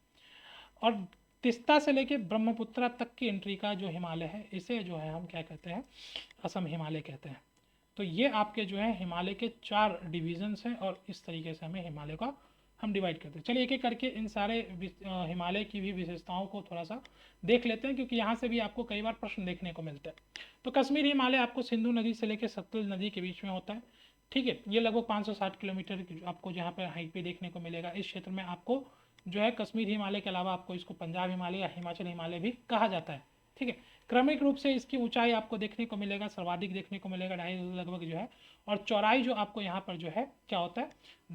और तिस्ता से लेके ब्रह्मपुत्रा तक की एंट्री का जो हिमालय है, इसे जो है हम क्या कहते हैं, असम हिमालय कहते हैं। तो ये आपके जो है हिमालय के 4 डिवीजन्स हैं, और इस तरीके से हमें हिमालय का हम डिवाइड करते हैं। चलिए एक एक करके इन सारे हिमालय की भी विशेषताओं को थोड़ा सा देख लेते हैं, क्योंकि यहाँ से भी आपको कई बार प्रश्न देखने को मिलते हैं। तो कश्मीर हिमालय आपको सिंधु नदी से लेकर सतलुज नदी के बीच में होता है। ठीक है, ये लगभग 560 किलोमीटर आपको जहाँ पर हाइट पे देखने को मिलेगा। इस क्षेत्र में आपको जो है कश्मीर हिमालय के अलावा आपको इसको पंजाब हिमालय या हिमाचल हिमालय भी कहा जाता है। ठीक है, क्रमिक रूप से इसकी ऊंचाई आपको देखने को मिलेगा, सर्वाधिक देखने को मिलेगा 2.5 लगभग जो है, और चौड़ाई जो आपको यहाँ पर जो है क्या होता है,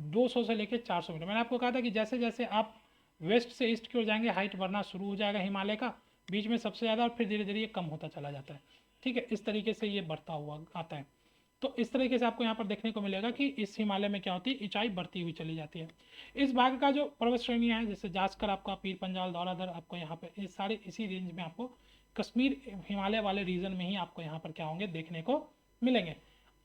200 से लेकर 400 मीटर। मैंने आपको कहा था कि जैसे जैसे आप वेस्ट से ईस्ट की ओर जाएंगे, हाइट बढ़ना शुरू हो जाएगा हिमालय का, बीच में सबसे ज़्यादा, और फिर धीरे धीरे ये कम होता चला जाता है। ठीक है, इस तरीके से ये बढ़ता हुआ आता है। तो इस तरीके से आपको यहाँ पर देखने को मिलेगा कि इस हिमालय में क्या होती है, ऊंचाई बढ़ती हुई चली जाती है। इस भाग का जो पर्वत श्रेणी है, जैसे जास्कर आपका, पीर पंजाल, दौराधर, आपको यहाँ पे ये सारे इसी रेंज में आपको कश्मीर हिमालय वाले रीजन में ही आपको यहाँ पर क्या होंगे, देखने को मिलेंगे।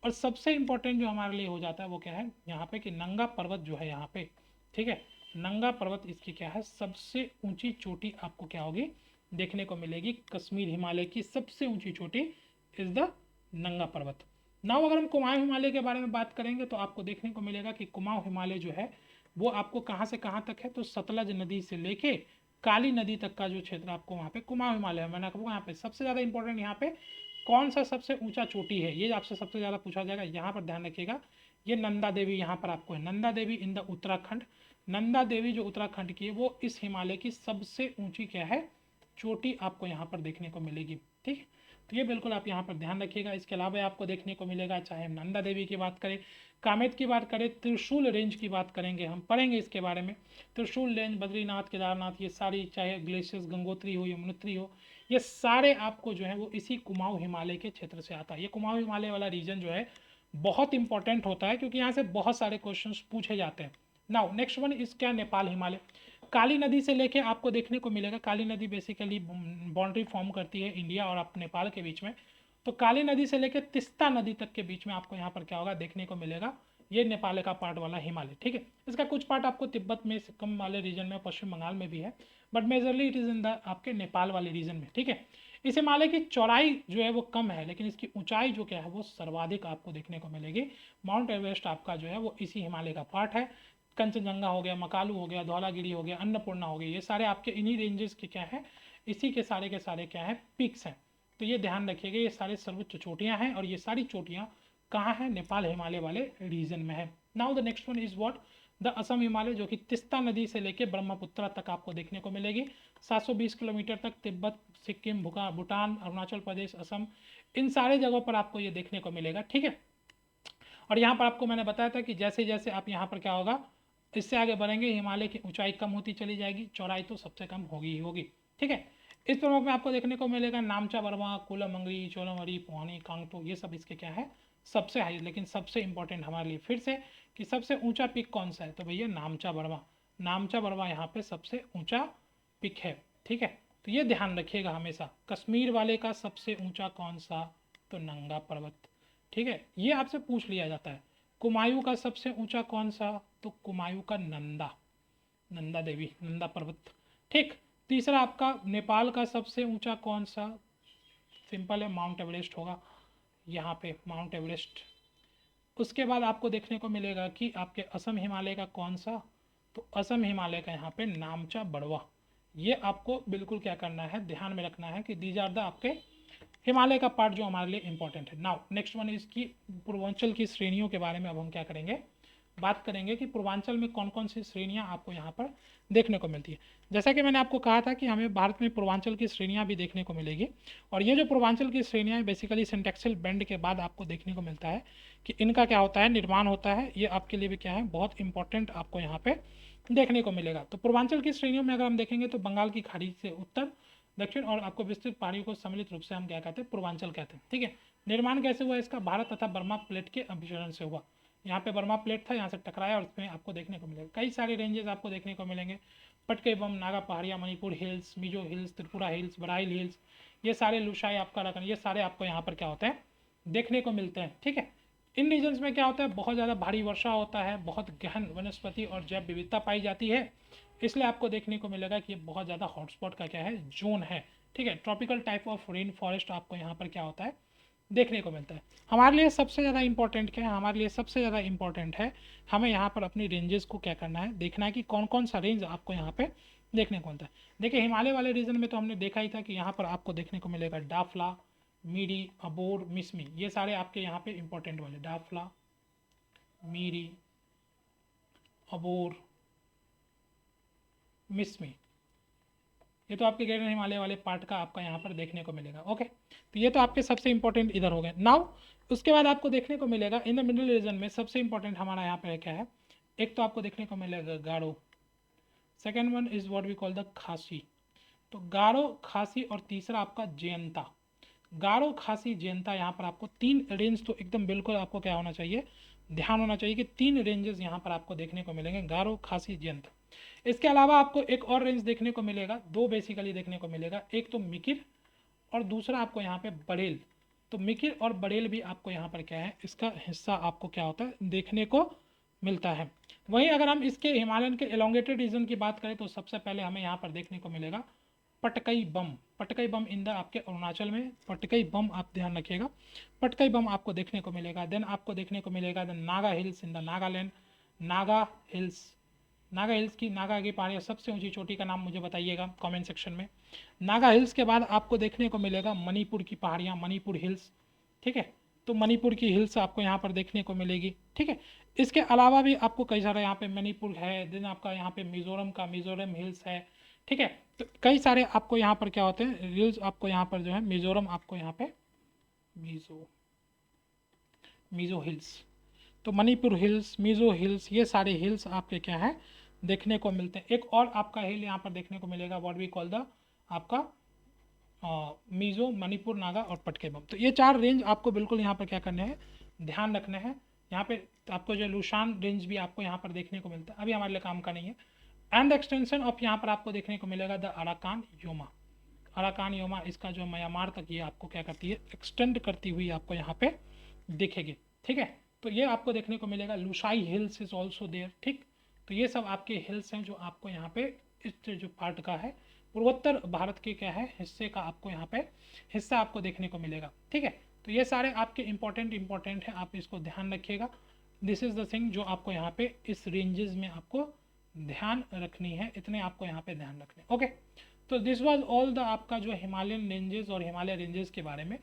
और सबसे इम्पोर्टेंट जो हमारे लिए हो जाता है वो क्या है यहाँ पे, कि नंगा पर्वत जो है यहाँ पे, ठीक है, नंगा पर्वत इसकी क्या है, सबसे ऊंची चोटी आपको क्या होगी, देखने को मिलेगी। कश्मीर हिमालय की सबसे ऊंची चोटी इज द नंगा पर्वत। नाउ अगर हम कुमाऊं हिमालय के बारे में बात करेंगे, तो आपको देखने को मिलेगा कि कुमाऊं हिमालय जो है वो आपको कहाँ से कहाँ तक है, तो सतलज नदी से लेके काली नदी तक का जो क्षेत्र आपको वहाँ पे कुमाऊं हिमालय है। मैंने आपको यहाँ पे सबसे ज़्यादा इंपॉर्टेंट यहाँ पे कौन सा सबसे ऊंचा चोटी है, ये आपसे सबसे ज़्यादा पूछा जाएगा। यहाँ पर ध्यान रखिएगा, ये नंदा देवी यहाँ पर आपको है, नंदा देवी इन द उत्तराखंड। नंदा देवी जो उत्तराखंड की है वो इस हिमालय की सबसे ऊंची क्या है, चोटी आपको यहाँ पर देखने को मिलेगी। ठीक, तो ये बिल्कुल आप यहाँ पर ध्यान रखिएगा। इसके अलावा आपको देखने को मिलेगा, चाहे हम नंदा देवी की बात करें, कामेत की बात करें, त्रिशूल रेंज की बात करेंगे, हम पढ़ेंगे इसके बारे में। त्रिशूल रेंज, बद्रीनाथ, केदारनाथ, ये सारी, चाहे ग्लेशियर्स गंगोत्री हो, यमुनोत्री हो, ये सारे आपको जो है वो इसी कुमाऊं हिमालय के क्षेत्र से आता है। ये कुमाऊं हिमालय वाला रीजन जो है बहुत इंपॉर्टेंट होता है, क्योंकि यहाँ से बहुत सारे क्वेश्चंस पूछे जाते हैं। नाउ नेक्स्ट वन इज क्या, नेपाल हिमालय। काली नदी से लेके आपको देखने को मिलेगा, काली नदी बेसिकली बाउंड्री फॉर्म करती है इंडिया और नेपाल के बीच में। तो काली नदी से लेके तिस्ता नदी तक के बीच में आपको यहाँ पर क्या होगा, देखने को मिलेगा, ये नेपाल का पार्ट वाला हिमालय। ठीक है, इसका कुछ पार्ट आपको तिब्बत में, सिक्किम वाले रीजन में, पश्चिम बंगाल में भी है, but majorly it is in the आपके नेपाल वाले रीजन में। ठीक है, इस हिमालय की चौड़ाई जो है वो कम है, लेकिन इसकी ऊंचाई जो क्या है वो सर्वाधिक आपको देखने को मिलेगी। माउंट एवरेस्ट आपका जो है वो इसी हिमालय का पार्ट है। कंचनजंगा हो गया, मकालू हो गया, धौलागिरी हो गया, अन्नपूर्णा हो गई, ये सारे आपके इन्हीं रेंजेस के क्या है, इसी के सारे क्या है, पिक्स हैं। तो ये ध्यान रखिएगा, ये सारे सर्वोच्च चोटियाँ हैं, और ये सारी चोटियाँ कहाँ है, नेपाल हिमालय वाले रीजन में है। Now the next one is what, the Assam Himalaya, जो कि तिस्ता नदी से लेकर ब्रह्मपुत्र तक आपको देखने को मिलेगी। 720 किलोमीटर तक तिब्बत, सिक्किम, भूटान, अरुणाचल प्रदेश, असम, इन सारे जगहों पर आपको ये देखने को मिलेगा। ठीक है, और यहाँ पर आपको मैंने बताया था कि जैसे जैसे आप यहाँ पर क्या होगा, इससे आगे बढ़ेंगे, हिमालय की ऊंचाई कम होती चली जाएगी, चौड़ाई तो सबसे कम होगी ही होगी। ठीक है, इस प्रमुख में आपको देखने को मिलेगा नामचा बर्मा, कोलामंगरी, चोलामरी, पोहानी, कांगटो, ये सब इसके क्या है, सबसे हाई। लेकिन सबसे इंपॉर्टेंट हमारे लिए फिर से कि सबसे ऊंचा पिक कौन सा है, तो भैया नामचा बर्मा। नामचा बर्मा यहाँ पे सबसे ऊंचा पिक है। ठीक है, तो ये ध्यान रखिएगा हमेशा। कश्मीर वाले का सबसे ऊंचा कौन सा, तो नंगा पर्वत। ठीक है, ये आपसे पूछ लिया जाता है। कुमायूं का सबसे ऊंचा कौन सा, तो कुमायूं का नंदा, नंदा देवी, नंदा पर्वत। ठीक, तीसरा आपका नेपाल का सबसे ऊंचा कौन सा, सिंपल है, माउंट एवरेस्ट होगा, यहाँ पे माउंट एवरेस्ट। उसके बाद आपको देखने को मिलेगा कि आपके असम हिमालय का कौन सा, तो असम हिमालय का यहाँ पे नामचा बड़वा। ये आपको बिल्कुल क्या करना है, ध्यान में रखना है कि दीज आर द आपके हिमालय का पार्ट जो हमारे लिए इंपॉर्टेंट है। नाउ नेक्स्ट वन इसकी पूर्वांचल की श्रेणियों के बारे में अब हम क्या करेंगे, बात करेंगे कि पूर्वांचल में कौन कौन सी श्रेणियां आपको यहाँ पर देखने को मिलती है। जैसा कि मैंने आपको कहा था कि हमें भारत में पूर्वांचल की श्रेणियां भी देखने को मिलेगी, और ये जो पूर्वांचल की श्रेणियां हैं बेसिकली सिंटेक्सल बेंड के बाद आपको देखने को मिलता है कि इनका क्या होता है, निर्माण होता है। ये आपके लिए भी क्या है, बहुत इंपॉर्टेंट आपको यहाँ पे देखने को मिलेगा। तो पूर्वांचल की श्रेणियों में अगर हम देखेंगे तो बंगाल की खाड़ी से उत्तर, दक्षिण और आपको विस्तृत पहाड़ियों को सम्मिलित रूप से हम क्या कहते हैं, पूर्वांचल कहते हैं। ठीक है, निर्माण कैसे हुआ इसका, भारत तथा बर्मा प्लेट के अभिसरण से हुआ। यहाँ पे बर्मा प्लेट था, यहाँ से टकराया, और इसमें आपको देखने को मिलेगा कई सारे रेंजेस आपको देखने को मिलेंगे। पटके बम, नागा पहाड़ियाँ, Manipur hills, Mizo hills, Tripura hills, Barail hills, ये सारे लुशाई आपका रकन, ये सारे आपको यहाँ पर क्या होते हैं, देखने को मिलते हैं। ठीक है, इन रीजन्स में क्या होता है, बहुत ज़्यादा भारी वर्षा होता है, बहुत गहन वनस्पति और जैव विविधता पाई जाती है, इसलिए आपको देखने को मिलेगा कि ये बहुत ज़्यादा हॉटस्पॉट का क्या है, जोन है। ठीक है, tropical type of rain forest आपको यहाँ पर क्या होता है, देखने को मिलता है। हमारे लिए सबसे ज़्यादा इंपॉर्टेंट क्या है, हमारे लिए सबसे ज़्यादा इंपॉर्टेंट है हमें यहाँ पर अपनी रेंजेस को क्या करना है, देखना है कि कौन कौन सा रेंज आपको यहाँ पे देखने को मिलता है। देखिए, हिमालय वाले रीजन में तो हमने देखा ही था कि यहाँ पर आपको देखने को मिलेगा डाफला, मीरी, अबोर, मिसमी, ये सारे आपके यहाँ पे इंपॉर्टेंट वाले, डाफला, मीरी, अबोर, मिसमी, ये तो आपके ग्रेटर हिमालय वाले पार्ट का आपका यहाँ पर देखने को मिलेगा। ओके, तो ये तो आपके सबसे इंपॉर्टेंट इधर हो गए। नाउ उसके बाद आपको देखने को मिलेगा इन द मिडिल रीजन में सबसे इंपॉर्टेंट हमारा यहाँ पे क्या है, एक तो आपको देखने को मिलेगा Garo, second one is what we call the Khasi, तो गारो, खासी, और तीसरा आपका जयंता। गारो, खासी, जयंता, यहाँ पर आपको तीन रेंज तो एकदम बिल्कुल आपको क्या होना चाहिए, ध्यान होना चाहिए कि तीन रेंजेस यहाँ पर आपको देखने को मिलेंगे, गारो, खासी, जयंता। इसके अलावा आपको एक और रेंज देखने को मिलेगा, दो बेसिकली देखने को मिलेगा, एक तो मिकिर और दूसरा आपको यहाँ पे बड़ेल। तो मिकिर और बड़ेल भी आपको यहाँ पर क्या है, इसका हिस्सा आपको क्या होता है, देखने को मिलता है। वहीं अगर हम इसके हिमालयन के एलोंगेटेड रीजन की बात करें तो सबसे पहले हमें यहाँ पर देखने को मिलेगा पटकई बम। पटकई बम इन द आपके अरुणाचल में, पटकई बम आप ध्यान रखिएगा, पटकई बम आपको देखने को मिलेगा। देन आपको देखने को मिलेगा the Naga hills in the Nagaland, Naga hills, Naga hills की, नागा की पहाड़ियाँ सबसे ऊंची चोटी का नाम मुझे बताइएगा कमेंट सेक्शन में। नागा हिल्स के बाद आपको देखने को मिलेगा मणिपुर की पहाड़ियाँ, मणिपुर हिल्स, ठीक है। तो मणिपुर की हिल्स आपको यहाँ पर देखने को मिलेगी, ठीक है। इसके अलावा भी आपको कई सारे यहाँ पे मणिपुर है, देन आपका यहाँ पे मिजोरम का मिजोरम हिल्स है, ठीक है। तो कई सारे आपको यहाँ पर क्या होते हैं हिल्स, आपको यहाँ पर जो है मिजोरम, आपको यहाँ पे मिजो हिल्स, तो मणिपुर हिल्स, मिजो हिल्स, ये सारे हिल्स आपके क्या है देखने को मिलते हैं। एक और आपका हिल यहाँ पर देखने को मिलेगा, व्हाट वी कॉल द आपका मिजो, मणिपुर, नागा और पटकेबम। तो ये 4 रेंज आपको बिल्कुल यहाँ पर क्या करने हैं, ध्यान रखने हैं। यहाँ पे आपको जो लुशान रेंज भी आपको यहाँ पर देखने को मिलता है, अभी हमारे लिए काम का नहीं है। एंड एक्सटेंशन ऑफ यहाँ पर आपको देखने को मिलेगा the Arakan Yoma, Arakan Yoma, इसका जो म्यांमार तक ये आपको क्या करती है, एक्सटेंड करती हुई आपको यहाँ पे दिखेगी, ठीक है। तो ये आपको देखने को मिलेगा। Lushai hills is also there, ठीक। तो ये सब आपके हिल्स हैं जो आपको यहाँ पे इस जो पार्ट का है पूर्वोत्तर भारत के क्या है हिस्से का आपको यहाँ पे हिस्सा आपको देखने को मिलेगा, ठीक है। तो ये सारे आपके इंपॉर्टेंट है, आप इसको ध्यान रखिएगा। दिस इज द थिंग जो आपको यहाँ पे इस रेंजेस में आपको ध्यान रखनी है, इतने आपको यहाँ पे ध्यान रखने, ओके। तो दिस वाज ऑल द आपका जो हिमालयन रेंजेस और हिमालय रेंजेस के बारे में।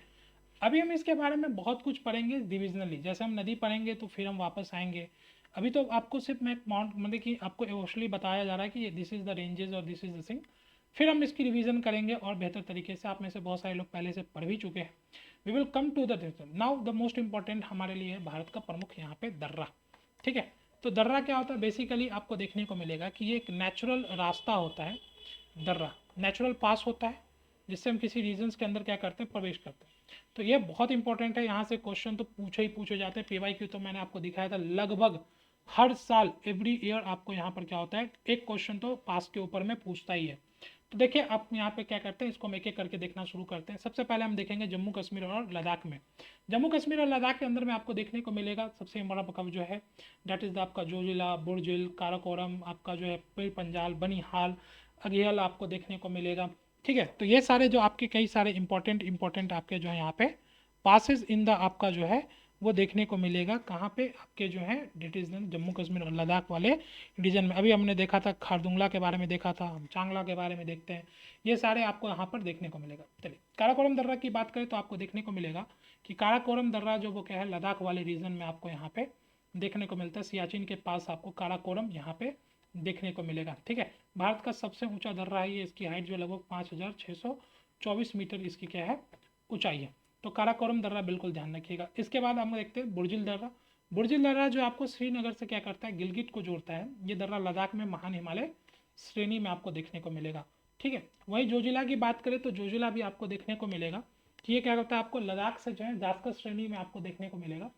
अभी हम इसके बारे में बहुत कुछ पढ़ेंगे डिविजनली, जैसे हम नदी पढ़ेंगे तो फिर हम वापस आएंगे। अभी तो आपको सिर्फ मैं माउंट मतलब कि आपको इमोशनली बताया जा रहा है कि दिस इज़ द रेंजेस और दिस इज़ द थिंग। फिर हम इसकी रिवीजन करेंगे और बेहतर तरीके से। आप में से बहुत सारे लोग पहले से पढ़ भी चुके हैं। We will come to the now the most important हमारे लिए है भारत का प्रमुख यहाँ पे दर्रा, ठीक है। तो दर्रा क्या होता है, बेसिकली आपको देखने को मिलेगा कि ये एक नेचुरल रास्ता होता है, दर्रा नेचुरल पास होता है जिससे हम किसी रीजन्स के अंदर क्या करते हैं, प्रवेश करते हैं। तो ये बहुत इंपॉर्टेंट है, यहाँ से क्वेश्चन तो पूछे जाते हैं। PYQ तो मैंने आपको दिखाया था, लगभग हर साल एवरी ईयर आपको यहाँ पर क्या होता है, एक क्वेश्चन तो पास के ऊपर में पूछता ही है। तो देखिए आप यहाँ पे क्या करते हैं, इसको हम एक एक करके देखना शुरू करते हैं। सबसे पहले हम देखेंगे जम्मू कश्मीर और लद्दाख में। जम्मू कश्मीर और लद्दाख के अंदर में आपको देखने को मिलेगा सबसे बड़ा कब जो है डेट इज़ आपका जोजिला, बुर्जिल, काराकोरम, आपका जो है पीर पंजाल, बनिहाल, अगियल आपको देखने को मिलेगा, ठीक है। तो ये सारे जो आपके कई सारे इंपॉर्टेंट आपके जो है यहाँ पे पासेस इन द आपका जो है वो देखने को मिलेगा कहाँ पे, आपके जो है डेट इज जम्मू कश्मीर और लद्दाख वाले रीजन में। अभी हमने देखा था खारदुंगला के बारे में देखा था, हम चांगला के बारे में देखते हैं, ये सारे आपको यहाँ पर देखने को मिलेगा। चलिए काराकोरम दर्रा की बात करें तो आपको देखने को मिलेगा कि काराकोरम दर्रा जो वो क्या है लद्दाख वाले रीजन में आपको यहाँ पे देखने को मिलता है। सियाचिन के पास आपको काराकोरम यहाँ पे देखने को मिलेगा, ठीक है। भारत का सबसे ऊंचा दर्रा है ये, इसकी हाइट जो लगभग 5624 मीटर इसकी क्या है ऊंचाई है। तो काराकोरम दर्रा बिल्कुल ध्यान रखिएगा। इसके बाद हम देखते हैं बुर्जिल दर्रा। बुर्जिल दर्रा जो आपको श्रीनगर से क्या करता है, गिलगित को जोड़ता है। ये दर्रा लद्दाख में महान हिमालय श्रेणी में आपको देखने को मिलेगा, ठीक है। वहीं जोजिला की बात करें तो जोजिला भी आपको देखने को मिलेगा कि ये क्या करता है, आपको लद्दाख से जो है जास्कर श्रेणी में आपको देखने को मिलेगा।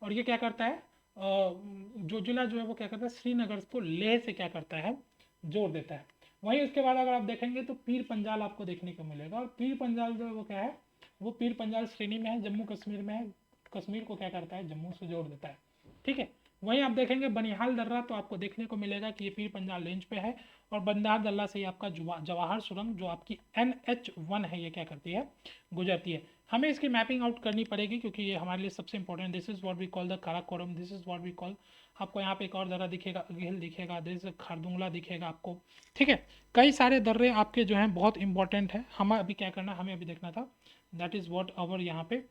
और ये क्या करता है, जोजिला जो है वो क्या करता है, श्रीनगर को लेह से क्या करता है, जोड़ देता है। वहीं उसके बाद अगर आप देखेंगे तो पीर पंजाल आपको देखने को मिलेगा। और पीर पंजाल जो है वो क्या है, वो पीर पंजाल श्रेणी में है, जम्मू कश्मीर में है। कश्मीर को क्या करता है, जम्मू से जोड़ देता है, ठीक है। वहीं आप देखेंगे बनिहाल दर्रा तो आपको देखने को मिलेगा कि ये पीर पंजाल रेंज पे है। और बंदार दर्रा से आपका जवाहर सुरंग जो आपकी NH1 है ये क्या करती है, गुजरती है। हमें इसकी मैपिंग आउट करनी पड़ेगी क्योंकि ये हमारे लिए सबसे important. This is what we call the Karakoram, this is what we call, आपको यहाँ पे एक और दर्रा दिखेगा, अगेल दिखेगा, दिस खारदुंगला दिखेगा आपको, ठीक है। कई सारे दर्रे आपके जो हैं बहुत इंपॉर्टेंट है। हमें अभी क्या करना, हमें अभी देखना था, दैट इज़ व्हाट अवर यहाँ पे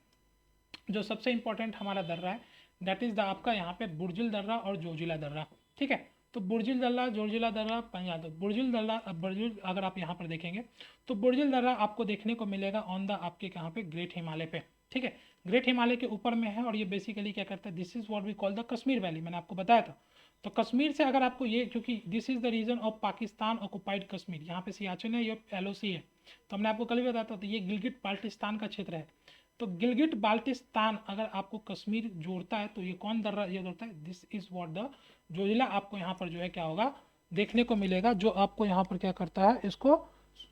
जो सबसे इंपॉर्टेंट हमारा दर्रा है दैट इज़ द आपका यहाँ पे बुर्जिल दर्रा और जोजिला दर्रा, ठीक है। तो बुर्जिल दर्रा, जोजिला दर्रा, पंजाब, बुर्जिल दर्रा, बुर्जिल अगर आप यहाँ पर देखेंगे तो बुर्जिल दर्रा आपको देखने को मिलेगा ऑन द आपके यहाँ पे ग्रेट हिमालय पे, ठीक है। ग्रेट हिमालय के ऊपर में है और ये बेसिकली क्या करता है, this is what we call the Kashmir valley, मैंने आपको बताया था। तो कश्मीर से अगर आपको ये, क्योंकि this is the region of Pakistan occupied Kashmir, यहाँ पे सियाचिन है, ये LOC है। तो हमने आपको कल भी बताया था, तो ये गिलगिट बाल्टिस्तान का क्षेत्र है। तो गिलगिट बाल्टिस्तान अगर आपको कश्मीर जोड़ता है तो ये कौन दर्रा ये जोड़ता है, this is what the Zoji La आपको यहाँ पर जो है क्या होगा देखने को मिलेगा, जो आपको यहाँ पर क्या करता है, इसको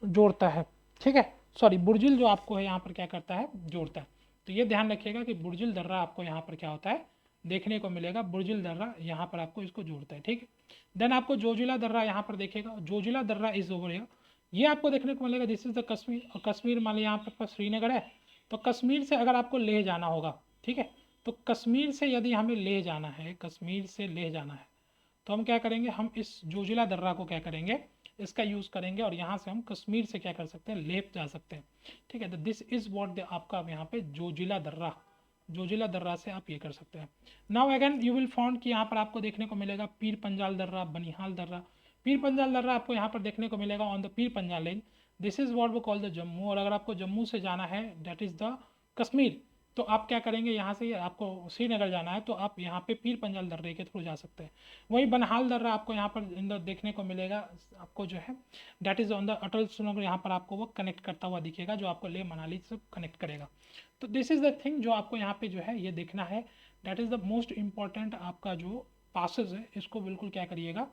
जोड़ता है, ठीक है। सॉरी, बुर्जिल जो आपको है यहाँ पर क्या करता है, जोड़ता है। तो ये ध्यान रखिएगा कि बुर्जिल दर्रा आपको यहाँ पर क्या होता है देखने को मिलेगा, बुर्जिल दर्रा यहाँ पर आपको इसको जोड़ता है, ठीक है। देन आपको जोजिला दर्रा यहाँ पर देखेगा, जोजिला दर्रा इज ओवर हियर, ये आपको देखने को मिलेगा, दिस इज द कश्मीर। और कश्मीर मान लीजिए यहाँ पर श्रीनगर है, तो कश्मीर से अगर आपको लेह जाना होगा, ठीक है, तो कश्मीर से यदि हमें लेह जाना है, कश्मीर से लेह जाना है तो हम क्या करेंगे, हम इस जोजिला दर्रा को क्या करेंगे, इसका यूज़ करेंगे और यहाँ से हम कश्मीर से क्या कर सकते हैं, लेप जा सकते हैं। ठीक है, तो दिस इज़ व्हाट आपका यहाँ पे जोजिला दर्रा, जोजिला दर्रा से आप ये कर सकते हैं। Now again you will found कि यहाँ पर आपको देखने को मिलेगा पीर पंजाल दर्रा, बनिहाल दर्रा। पीर पंजाल दर्रा आपको यहाँ पर देखने को मिलेगा on the Pir Panjal range, this is what वो कॉल द जम्मू। और अगर आपको जम्मू से जाना है दैट इज़ द कश्मीर, तो आप क्या करेंगे, यहाँ से आपको श्रीनगर जाना है तो आप यहाँ पे पीर पंजाल दर्रे के थ्रू जा सकते हैं। वही बनहाल दर्रा आपको यहाँ पर देखने को मिलेगा, आपको जो है दैट इज़ ऑन द अटल सुरंग, यहाँ पर आपको वो कनेक्ट करता हुआ दिखेगा जो आपको लेह मनाली से कनेक्ट करेगा। तो दिस इज़ द थिंग जो आपको यहाँ पे जो है ये देखना है, that is the most important आपका जो पासेज है, इसको बिल्कुल क्या करिएगा,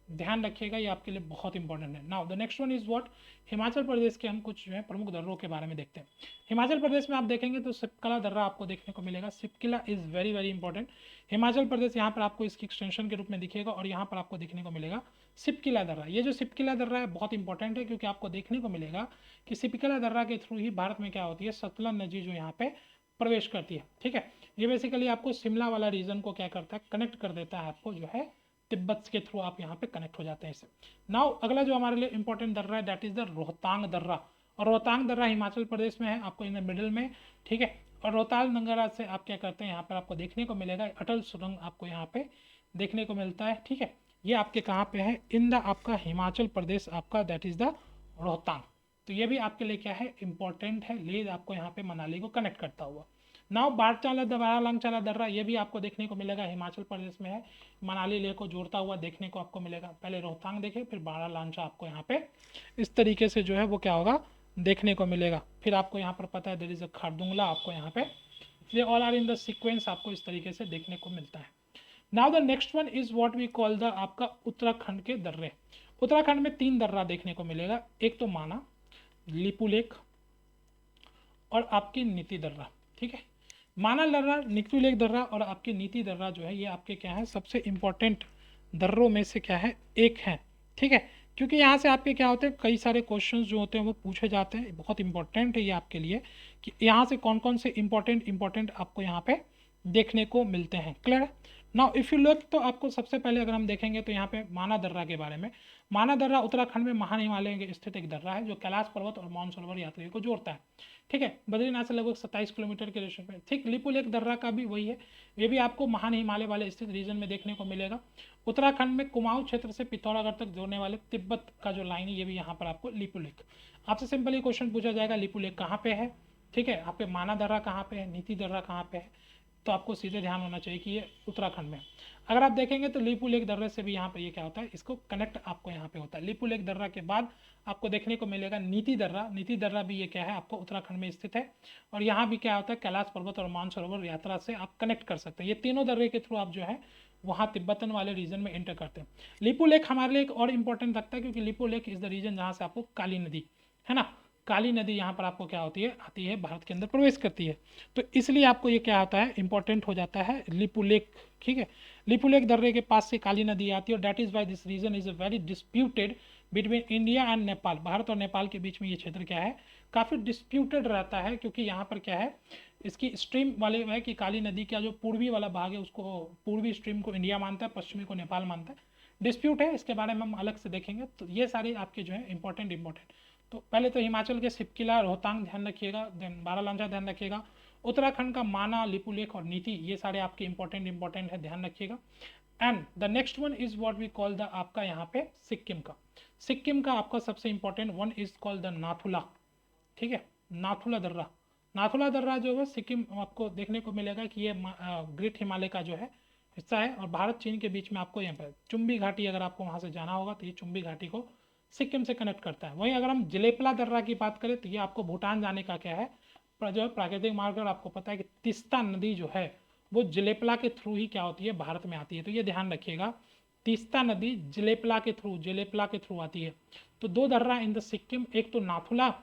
ध्यान रखिएगा, ये आपके लिए बहुत इंपॉर्टेंट है। Now the next one is what, Himachal Pradesh के हम कुछ जो है प्रमुख दर्रों के बारे में देखते हैं। हिमाचल प्रदेश में आप देखेंगे तो सिपकला दर्रा आपको देखने को मिलेगा, Shipkila is very very important. Himachal Pradesh यहाँ पर आपको इसकी एक्सटेंशन के रूप में दिखेगा और यहाँ पर आपको देखने को मिलेगा सिपकिला दर्रा। ये जो सिपकिला दर्रा है बहुत इंपॉर्टेंट है क्योंकि आपको देखने को मिलेगा कि सिपकिला दर्रा के थ्रू ही भारत में क्या होती है, सतलज नदी जो यहाँ पे प्रवेश करती है। ठीक है, ये बेसिकली आपको शिमला वाला रीजन को क्या करता है, कनेक्ट कर देता है, आपको जो है तिब्बत के थ्रू आप यहाँ पे कनेक्ट हो जाते हैं इससे। नाउ अगला जो हमारे लिए इंपॉर्टेंट दर्रा है दैट इज द रोहतांग दर्रा, और रोहतांग दर्रा हिमाचल प्रदेश में है, आपको इन द मिडिल में। ठीक है, और रोहतांग दर्रा से आप क्या करते हैं, यहाँ पर आपको देखने को मिलेगा अटल सुरंग आपको यहाँ पे देखने को मिलता है। ठीक है, ये आपके कहाँ पे है, इन द आपका हिमाचल प्रदेश आपका दैट इज द रोहतांग। तो ये भी आपके लिए क्या है, इंपॉर्टेंट है, लेह आपको यहाँ पे मनाली को कनेक्ट करता हुआ। नाउ बारचाला बारालांगचाला दर्रा, ये भी आपको देखने को मिलेगा, हिमाचल प्रदेश में है, मनाली लेह को जोड़ता हुआ देखने को आपको मिलेगा। पहले रोहतांग देखे, फिर बारालांचा आपको यहाँ पे इस तरीके से जो है वो क्या होगा, देखने को मिलेगा। फिर आपको यहाँ पर पता है देयर इज अ खारदुंगला आपको यहाँ पे, ये all are in the sequence आपको इस तरीके से देखने को मिलता है। Now the next one is what we call the आपका उत्तराखंड के दर्रे। उत्तराखंड में 3 दर्रा देखने को मिलेगा, एक तो माना, लिपुलेख और आपकी नीति दर्रा। ठीक है, माना दर्रा, निक्टुलेख दर्रा और आपके नीति दर्रा जो है ये आपके क्या है, सबसे इंपॉर्टेंट दर्रों में से क्या है, एक है। ठीक है, क्योंकि यहाँ से आपके क्या होते हैं, कई सारे क्वेश्चंस जो होते हैं वो पूछे जाते हैं, बहुत इंपॉर्टेंट है ये आपके लिए कि यहाँ से कौन कौन से इंपॉर्टेंट आपको यहाँ पे देखने को मिलते हैं। Clear. Now if you look, तो आपको सबसे पहले अगर हम देखेंगे तो यहाँ पे माना दर्रा के बारे में, माना दर्रा उत्तराखंड में महान हिमालय में स्थित एक दर्रा है जो कैलाश पर्वत और मानसरोवर यात्रियों को जोड़ता है। ठीक है, बद्रीनाथ से लगभग 27 किलोमीटर के रेशन में। ठीक, लिपुलेख दर्रा का भी वही है, ये भी आपको महान हिमालय वाले स्थित रीजन में देखने को मिलेगा। उत्तराखंड में कुमाऊं क्षेत्र से पिथौरागढ़ तक जोड़ने वाले तिब्बत का जो लाइन है ये भी यहाँ पर आपको लिपुलेख। आपसे सिंपली क्वेश्चन पूछा जाएगा लिपुलेख कहाँ पे है। ठीक है, आपके माना दर्रा कहाँ पे है, नीति दर्रा कहाँ पे है, तो आपको सीधे ध्यान होना चाहिए कि ये उत्तराखंड में। अगर आप देखेंगे तो लिपुलेख दर्रे से भी यहाँ पे ये क्या होता है, इसको कनेक्ट आपको यहाँ पे होता है। लिपुलेख दर्रा के बाद आपको देखने को मिलेगा नीति दर्रा, नीति दर्रा भी ये क्या है, आपको उत्तराखंड में स्थित है और यहाँ भी क्या होता है, कैलाश पर्वत और मानसरोवर यात्रा से आप कनेक्ट कर सकते हैं। ये तीनों दर्रे के थ्रू आप जो है वहाँ तिब्बतन वाले रीजन में एंटर करते हैं। लिपुलेख हमारे लिए एक और इंपॉर्टेंट रखता है क्योंकि लिपुलेख इज द रीजन जहाँ से आपको काली नदी है ना, काली नदी यहाँ पर आपको क्या होती है, आती है, भारत के अंदर प्रवेश करती है। तो इसलिए आपको ये क्या होता है, इंपॉर्टेंट हो जाता है लिपुलेख। ठीक है, लिपुलेख दर्रे के पास से काली नदी आती है और that is why this region is a very disputed between India and Nepal. Bharat और नेपाल के बीच में ये क्षेत्र क्या है, काफ़ी डिस्प्यूटेड रहता है क्योंकि यहाँ पर क्या है, इसकी स्ट्रीम वाले है कि काली नदी का जो पूर्वी वाला भाग है उसको पूर्वी स्ट्रीम को इंडिया मानता है, पश्चिमी को नेपाल मानता है। डिस्प्यूट है, इसके बारे में हम अलग से देखेंगे। तो ये सारे आपके जो है इंपॉर्टेंट। तो पहले तो हिमाचल के सिपकिला, रोहतांग ध्यान रखिएगा, देन बारालांचा ध्यान रखिएगा, उत्तराखंड का माना, लिपुलेख और नीति, ये सारे आपके इंपॉर्टेंट है, ध्यान रखिएगा। And the next one is what we call the आपका यहाँ पे सिक्किम का। सिक्किम का आपका सबसे important one is called the Nathula. ठीक है, नाथुला दर्रा, नाथुला दर्रा जो है सिक्किम आपको देखने को मिलेगा कि ये ग्रेट हिमालय का जो है हिस्सा है और भारत चीन के बीच में आपको यहाँ पर चुम्बी घाटी, अगर आपको वहाँ से जाना होगा तो ये चुम्बी घाटी को सिक्किम से कनेक्ट करता है। वहीं अगर हम जलेपला दर्रा की बात करें तो ये आपको भूटान जाने का क्या है, जो है प्राकृतिक मार्ग। और आपको पता है कि तीस्ता नदी जो है वो जलेपला के थ्रू ही क्या होती है, भारत में आती है। तो ये ध्यान रखिएगा, तीस्ता नदी जलेपला के थ्रू आती है। तो 2 दर्रा इन द सिक्किम, एक तो नाथुला,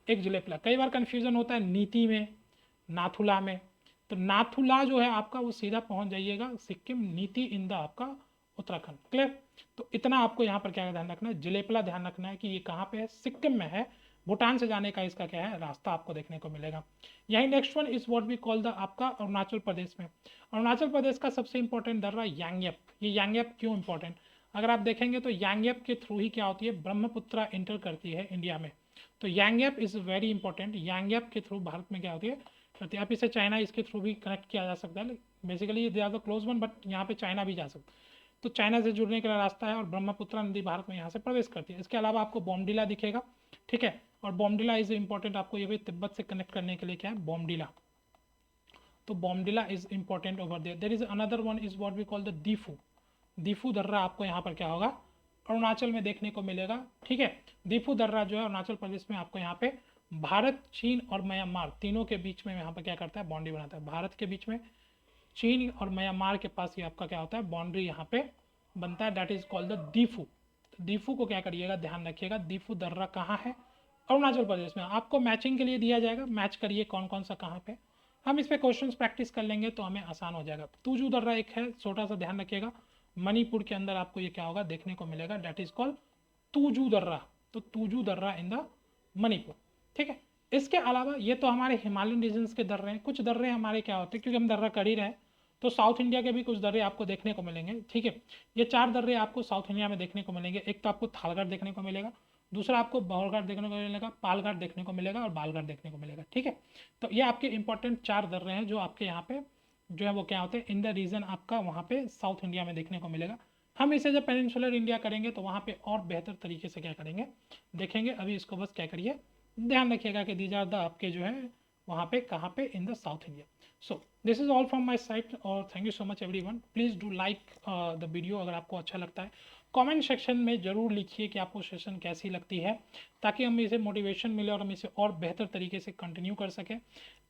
एक जलेपला। कई बार कन्फ्यूजन होता है नीति में, नाथुला में। तो नाथुला जो है आपका वो सीधा पहुंच जाइएगा सिक्किम, नीति इन द आपका उत्तराखंड। क्लियर। तो इतना आपको यहाँ पर क्या ध्यान रखना है, जलेपला ध्यान रखना है कि ये कहाँ पे है, सिक्किम में है। भूटान से जाने का इसका क्या है, रास्ता आपको देखने को मिलेगा। यही next one is what we call the आपका अरुणाचल प्रदेश में। अरुणाचल प्रदेश का सबसे इंपॉर्टेंट दर्रा यांगयप। ये यांगयप क्यों इंपॉर्टेंट, अगर आप देखेंगे तो यांगयप के थ्रू ही क्या होती है, ब्रह्मपुत्रा इंटर करती है इंडिया में। तो यांगयप इज़ वेरी इंपॉर्टेंट, यांगयप के थ्रू भारत में क्या होती है करती है। आप इसे चाइना इसके थ्रू भी कनेक्ट किया जा सकता है, basically they are the close one, but यहाँ पे चाइना भी जा सकता है। तो चाइना से जुड़ने का रास्ता है और ब्रह्मपुत्रा नदी भारत में यहाँ से प्रवेश करती है। इसके अलावा आपको बॉमडिला दिखेगा, ठीक है, और बॉमडिला इज इंपॉर्टेंट, आपको ये भी तिब्बत से कनेक्ट करने के लिए क्या है, बॉमडिला। तो Bomdila is important over there. There is another one is what we call the Diphu. Diphu दर्रा आपको यहाँ पर क्या होगा, अरुणाचल में देखने को मिलेगा, ठीक है। दीफू दर्रा जो है अरुणाचल प्रदेश में आपको यहाँ पे भारत, चीन और म्यांमार तीनों के बीच में यहाँ पर क्या करता है, बाउंड्री बनाता है। भारत के बीच में, चीन और म्यांमार के पास ये आपका क्या होता है, बाउंड्री यहाँ पे बनता है, that is called the Diphu. Diphu को क्या करिएगा, ध्यान रखिएगा, दीफू दर्रा कहाँ है, अरुणाचल प्रदेश में। आपको मैचिंग के लिए दिया जाएगा, मैच करिए कौन कौन सा कहाँ पे। हम इस पर क्वेश्चन प्रैक्टिस कर लेंगे तो हमें आसान हो जाएगा। तुजू दर्रा एक है, छोटा सा ध्यान रखिएगा, मणिपुर के अंदर आपको ये क्या होगा देखने को मिलेगा, दैट इज कॉल्ड तुजू दर्रा। तो तुजू दर्रा इन द मणिपुर, ठीक है। इसके अलावा ये तो हमारे हिमालयन रीजन्स के दर्रे हैं। कुछ दर्रे हमारे क्या होते हैं, क्योंकि हम दर्रा कर ही रहे हैं, तो साउथ इंडिया के भी कुछ दर्रे आपको देखने को मिलेंगे, ठीक है। ये 4 दर्रे आपको साउथ इंडिया में देखने को मिलेंगे। एक तो आपको थालगढ़ देखने को मिलेगा, दूसरा आपको बौरघाट देखने को मिलेगा, पालघाट देखने को मिलेगा और बालघाट देखने को मिलेगा, ठीक है। तो ये आपके इंपॉर्टेंट 4 दर्रे हैं जो आपके यहाँ पे जो है वो क्या होते हैं इन द रीजन आपका वहाँ पे साउथ इंडिया में देखने को मिलेगा। हम इसे जब पेनिनसुलर इंडिया करेंगे तो वहाँ पे और बेहतर तरीके से क्या करेंगे देखेंगे। अभी इसको बस क्या करिए, ध्यान रखिएगा कि दीज आर द आपके जो है वहाँ पे कहाँ पे in the south India. So this is all from my side और thank you so much everyone. Please do like the video अगर आपको अच्छा लगता है। कमेंट सेक्शन में ज़रूर लिखिए कि आपको सेशन कैसी लगती है, ताकि हमें इसे मोटिवेशन मिले और हम इसे और बेहतर तरीके से कंटिन्यू कर सकें।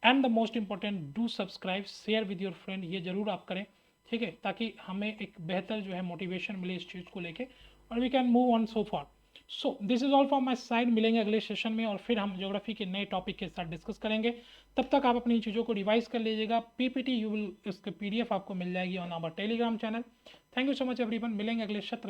And the most important, do subscribe, share with your friend, ये ज़रूर आप करें, ठीक है, ताकि हमें एक बेहतर जो है मोटिवेशन मिले इस चीज़ को लेके और we can move on so far. So this is all from my side. मिलेंगे अगले सेशन में और फिर हम ज्योग्राफी के नए टॉपिक के साथ डिस्कस करेंगे। तब तक आप अपनी चीज़ों को रिवाइज कर लीजिएगा। पीपीटी यू विल, इसके PDF आपको मिल जाएगी on our Telegram channel. Thank you so much everyone. मिलेंगे अगले सत्र